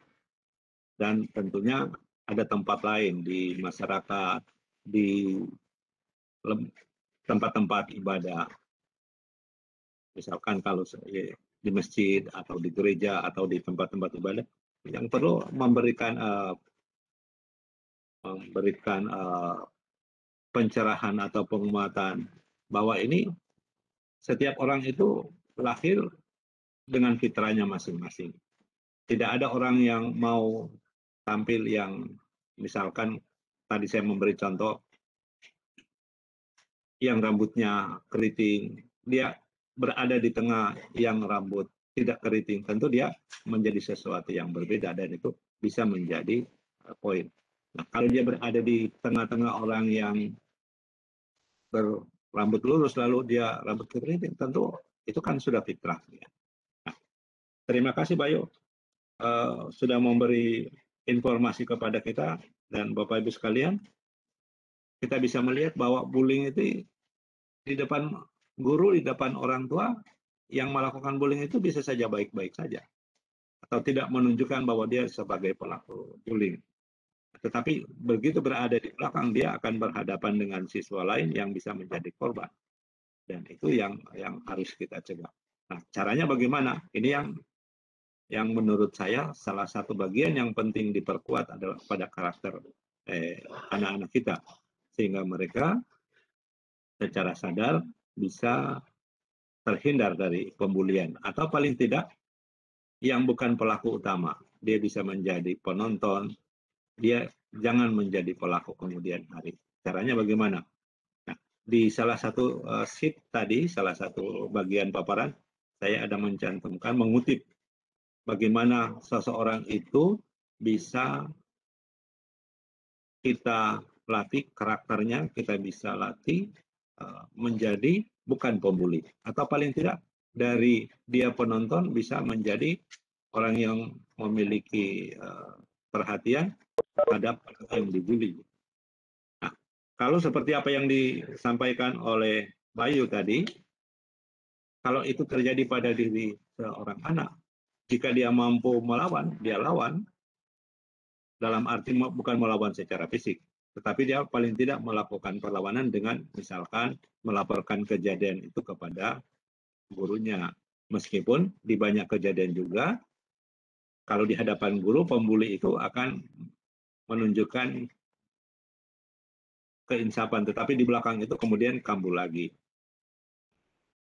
Dan tentunya ada tempat lain di masyarakat, di tempat-tempat ibadah. Misalkan kalau di masjid atau di gereja atau di tempat-tempat ibadah yang perlu memberikan pencerahan atau penguatan bahwa ini setiap orang itu lahir dengan fitrahnya masing-masing. Tidak ada orang yang mau tampil yang misalkan tadi saya memberi contoh yang rambutnya keriting, dia berada di tengah yang rambut tidak keriting, tentu dia menjadi sesuatu yang berbeda dan itu bisa menjadi poin. Nah, kalau dia berada di tengah-tengah orang yang berambut lurus lalu dia rambut keriting, tentu itu kan sudah fitrah. Nah, terima kasih Bayu sudah memberi informasi kepada kita dan Bapak Ibu sekalian. Kita bisa melihat bahwa bullying itu di depan guru, di depan orang tua, yang melakukan bullying itu bisa saja baik-baik saja. Atau tidak menunjukkan bahwa dia sebagai pelaku bullying. Tetapi begitu berada di belakang, dia akan berhadapan dengan siswa lain yang bisa menjadi korban. Dan itu yang harus kita cegah. Nah, caranya bagaimana? Ini yang menurut saya salah satu bagian yang penting diperkuat adalah pada karakter anak-anak kita. Sehingga mereka secara sadar bisa terhindar dari pembulian atau paling tidak yang bukan pelaku utama dia bisa menjadi penonton, dia jangan menjadi pelaku kemudian hari. Caranya bagaimana? Nah, di salah satu sheet tadi, salah satu bagian paparan saya ada mencantumkan mengutip bagaimana seseorang itu bisa kita latih karakternya, kita bisa latih menjadi bukan pembuli atau paling tidak dari dia penonton bisa menjadi orang yang memiliki perhatian terhadap yang dibully. Nah, kalau seperti apa yang disampaikan oleh Bayu tadi, kalau itu terjadi pada diri seorang anak, jika dia mampu melawan, dia lawan, dalam arti bukan melawan secara fisik, tetapi dia paling tidak melakukan perlawanan dengan misalkan melaporkan kejadian itu kepada gurunya. Meskipun di banyak kejadian juga, kalau di hadapan guru, pembuli itu akan menunjukkan keinsafan, tetapi di belakang itu kemudian kambuh lagi.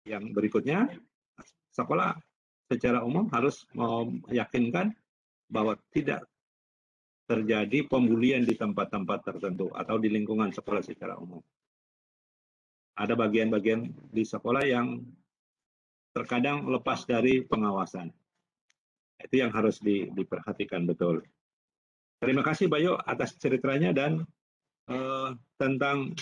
Yang berikutnya, sekolah secara umum harus meyakinkan bahwa tidak terjadi pembulian di tempat-tempat tertentu atau di lingkungan sekolah secara umum. Ada bagian-bagian di sekolah yang terkadang lepas dari pengawasan. Itu yang harus diperhatikan betul. Terima kasih Bayu atas ceritanya dan tentang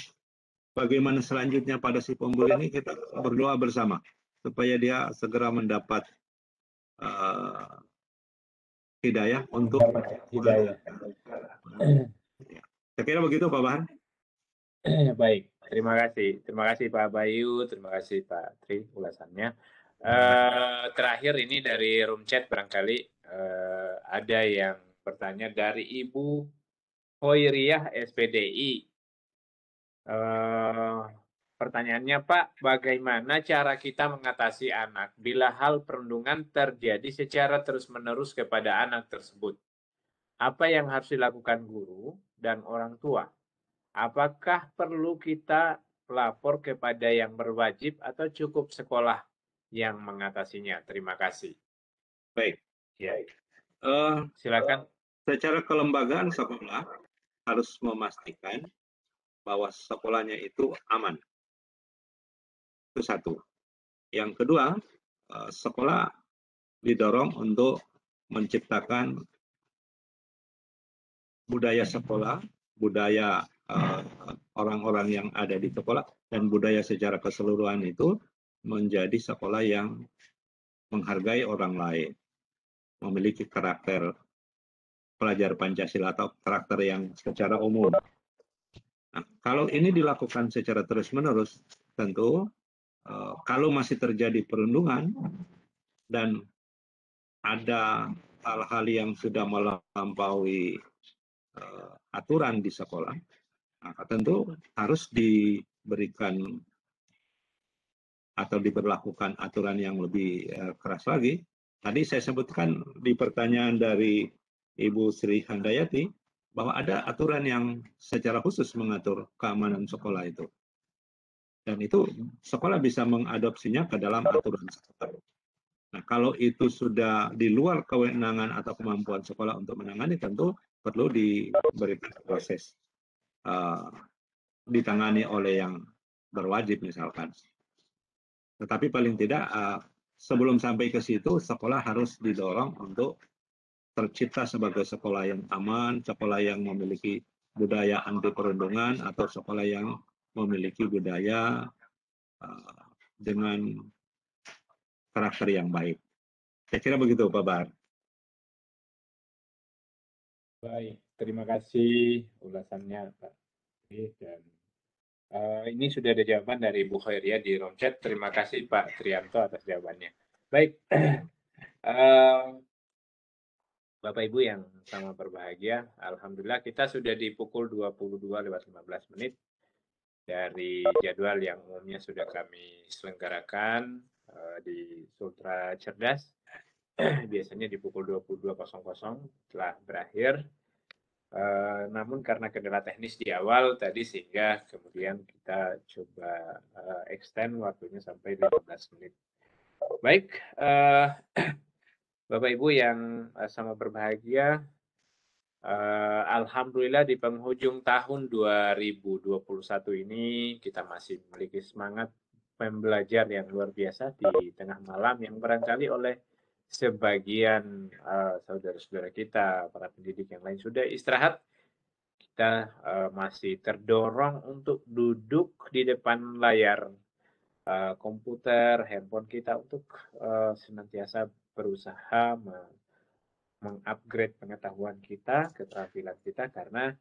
bagaimana selanjutnya pada si pembuli ini kita berdoa bersama supaya dia segera mendapat hidayah untuk hidayah. Saya kira begitu Pak Bahan. Baik, terima kasih Pak Bayu, terima kasih Pak Tri ulasannya. Terakhir ini dari room chat barangkali ada yang bertanya dari Ibu Hoiriyah SPDI. Pertanyaannya Pak, bagaimana cara kita mengatasi anak bila hal perundungan terjadi secara terus-menerus kepada anak tersebut? Apa yang harus dilakukan guru dan orang tua? Apakah perlu kita lapor kepada yang berwajib atau cukup sekolah yang mengatasinya? Terima kasih. Baik. Ya. Silakan. Secara kelembagaan sekolah harus memastikan bahwa sekolahnya itu aman. Itu satu. Yang kedua, sekolah didorong untuk menciptakan budaya sekolah, budaya orang-orang yang ada di sekolah, dan budaya secara keseluruhan itu menjadi sekolah yang menghargai orang lain, memiliki karakter pelajar Pancasila atau karakter yang secara umum. Nah, kalau ini dilakukan secara terus-menerus, tentu kalau masih terjadi perundungan dan ada hal-hal yang sudah melampaui aturan di sekolah, maka tentu harus diberikan atau diberlakukan aturan yang lebih keras lagi. Tadi saya sebutkan di pertanyaan dari Ibu Sri Handayati bahwa ada aturan yang secara khusus mengatur keamanan sekolah itu. Dan itu sekolah bisa mengadopsinya ke dalam aturan sekolah. Nah, kalau itu sudah di luar kewenangan atau kemampuan sekolah untuk menangani, tentu perlu diberikan proses ditangani oleh yang berwajib misalkan. Tetapi paling tidak sebelum sampai ke situ, sekolah harus didorong untuk tercipta sebagai sekolah yang aman, sekolah yang memiliki budaya anti perundungan, atau sekolah yang memiliki budaya dengan karakter yang baik. Saya kira begitu, Pak Bahar. Baik, terima kasih ulasannya, Pak. Dan ini sudah ada jawaban dari Bu Khairia di room chat. Terima kasih Pak Trianto atas jawabannya. Baik, Bapak Ibu yang sama berbahagia, Alhamdulillah kita sudah di pukul 22:15 dari jadwal yang umumnya sudah kami selenggarakan di Sultra Cerdas. Biasanya di pukul 22.00 telah berakhir. Namun karena kendala teknis di awal tadi sehingga kemudian kita coba extend waktunya sampai 15 menit. Baik, Bapak Ibu yang sama berbahagia, Alhamdulillah di penghujung tahun 2021 ini kita masih memiliki semangat pembelajar yang luar biasa di tengah malam yang barangkali oleh sebagian saudara-saudara kita, para pendidik yang lain sudah istirahat. Kita masih terdorong untuk duduk di depan layar komputer, handphone kita untuk senantiasa berusaha mengupgrade pengetahuan kita, keterampilan kita, karena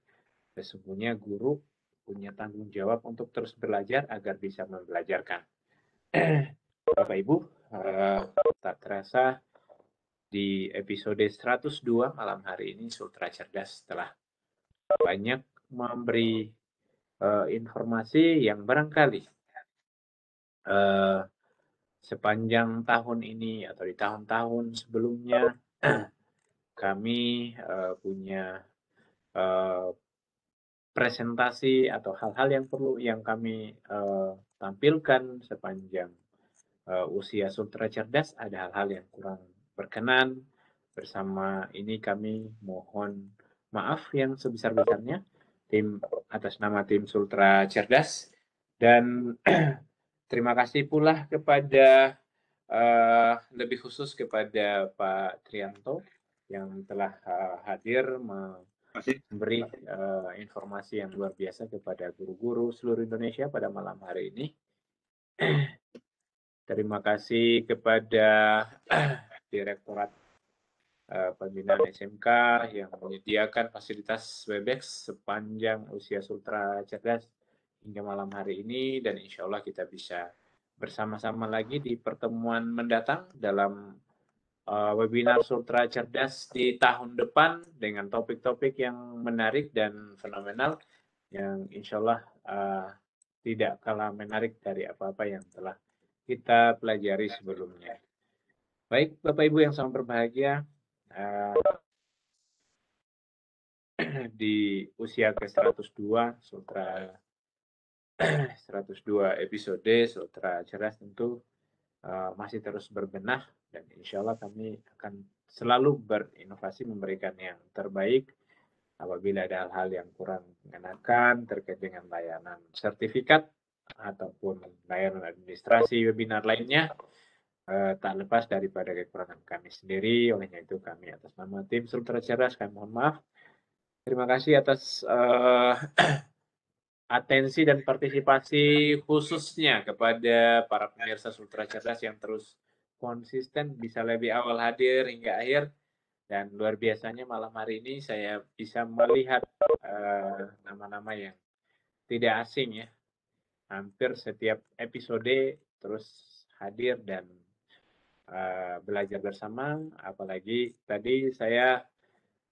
sesungguhnya guru punya tanggung jawab untuk terus belajar agar bisa membelajarkan. Bapak Ibu, tak terasa di episode 102 malam hari ini Sultra Cerdas telah banyak memberi informasi yang barangkali sepanjang tahun ini atau di tahun-tahun sebelumnya kami punya presentasi atau hal-hal yang perlu yang kami tampilkan sepanjang usia Sultra Cerdas. Ada hal-hal yang kurang berkenan. Bersama ini kami mohon maaf yang sebesar-besarnya atas nama tim Sultra Cerdas, dan terima kasih pula kepada lebih khusus kepada Pak Trianto yang telah hadir memberi informasi yang luar biasa kepada guru-guru seluruh Indonesia pada malam hari ini. Terima kasih kepada Direktorat Pembinaan SMK yang menyediakan fasilitas Webex sepanjang usia Sultra Cerdas hingga malam hari ini, dan insya Allah kita bisa bersama-sama lagi di pertemuan mendatang dalam webinar Sultra Cerdas di tahun depan dengan topik-topik yang menarik dan fenomenal yang insya Allah tidak kalah menarik dari apa-apa yang telah kita pelajari sebelumnya. Baik, Bapak Ibu yang sama berbahagia, di usia ke-102 Sultra 102 episode Sultra Cerdas tentu masih terus berbenah, dan insya Allah kami akan selalu berinovasi memberikan yang terbaik. Apabila ada hal-hal yang kurang mengenakan terkait dengan layanan sertifikat ataupun layanan administrasi webinar lainnya, tak lepas daripada kekurangan kami sendiri. Olehnya itu kami atas nama tim Sultra Cerdas kami mohon maaf. Terima kasih atas atensi dan partisipasi khususnya kepada para pemirsa Sultra Cerdas yang terus konsisten bisa lebih awal hadir hingga akhir. Dan luar biasanya malam hari ini saya bisa melihat nama-nama yang tidak asing ya. Hampir setiap episode terus hadir dan belajar bersama. Apalagi tadi saya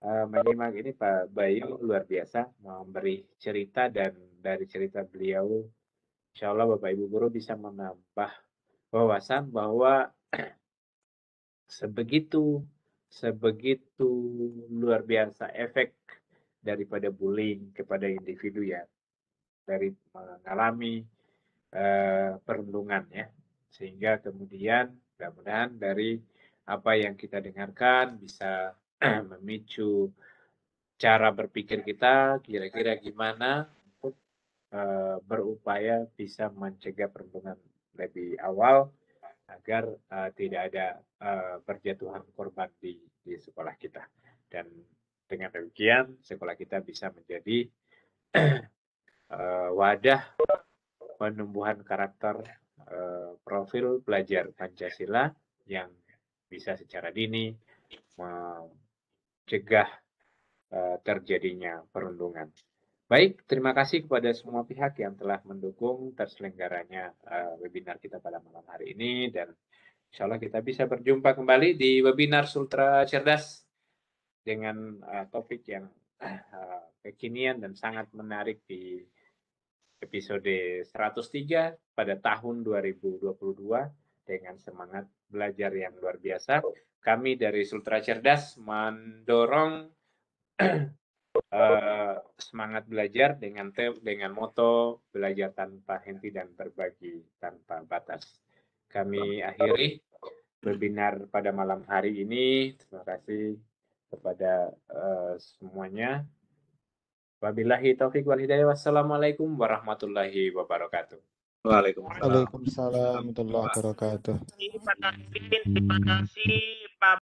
menyimak ini Pak Bayu luar biasa memberi cerita, dan dari cerita beliau insya Allah Bapak Ibu guru bisa menambah wawasan bahwa sebegitu luar biasa efek daripada bullying kepada individu ya, dari mengalami perundungan ya, sehingga kemudian mudah-mudahan dari apa yang kita dengarkan bisa memicu cara berpikir kita kira-kira gimana untuk berupaya bisa mencegah perundungan lebih awal agar tidak ada berjatuhan korban di sekolah kita, dan dengan demikian sekolah kita bisa menjadi wadah penumbuhan karakter profil pelajar Pancasila yang bisa secara dini mencegah terjadinya perundungan. Baik, terima kasih kepada semua pihak yang telah mendukung terselenggaranya webinar kita pada malam hari ini, dan insya Allah kita bisa berjumpa kembali di webinar Sultra Cerdas dengan topik yang kekinian dan sangat menarik di episode 103 pada tahun 2022 dengan semangat belajar yang luar biasa. Kami dari Sultra Cerdas mendorong semangat belajar dengan moto belajar tanpa henti dan berbagi tanpa batas. Kami akhiri webinar pada malam hari ini. Terima kasih kepada semuanya. Wabillahi taufiq wal hidayah. Wassalamualaikum warahmatullahi wabarakatuh. Waalaikumsalam. Waalaikumsalam warahmatullahi wabarakatuh. Terima kasih Pak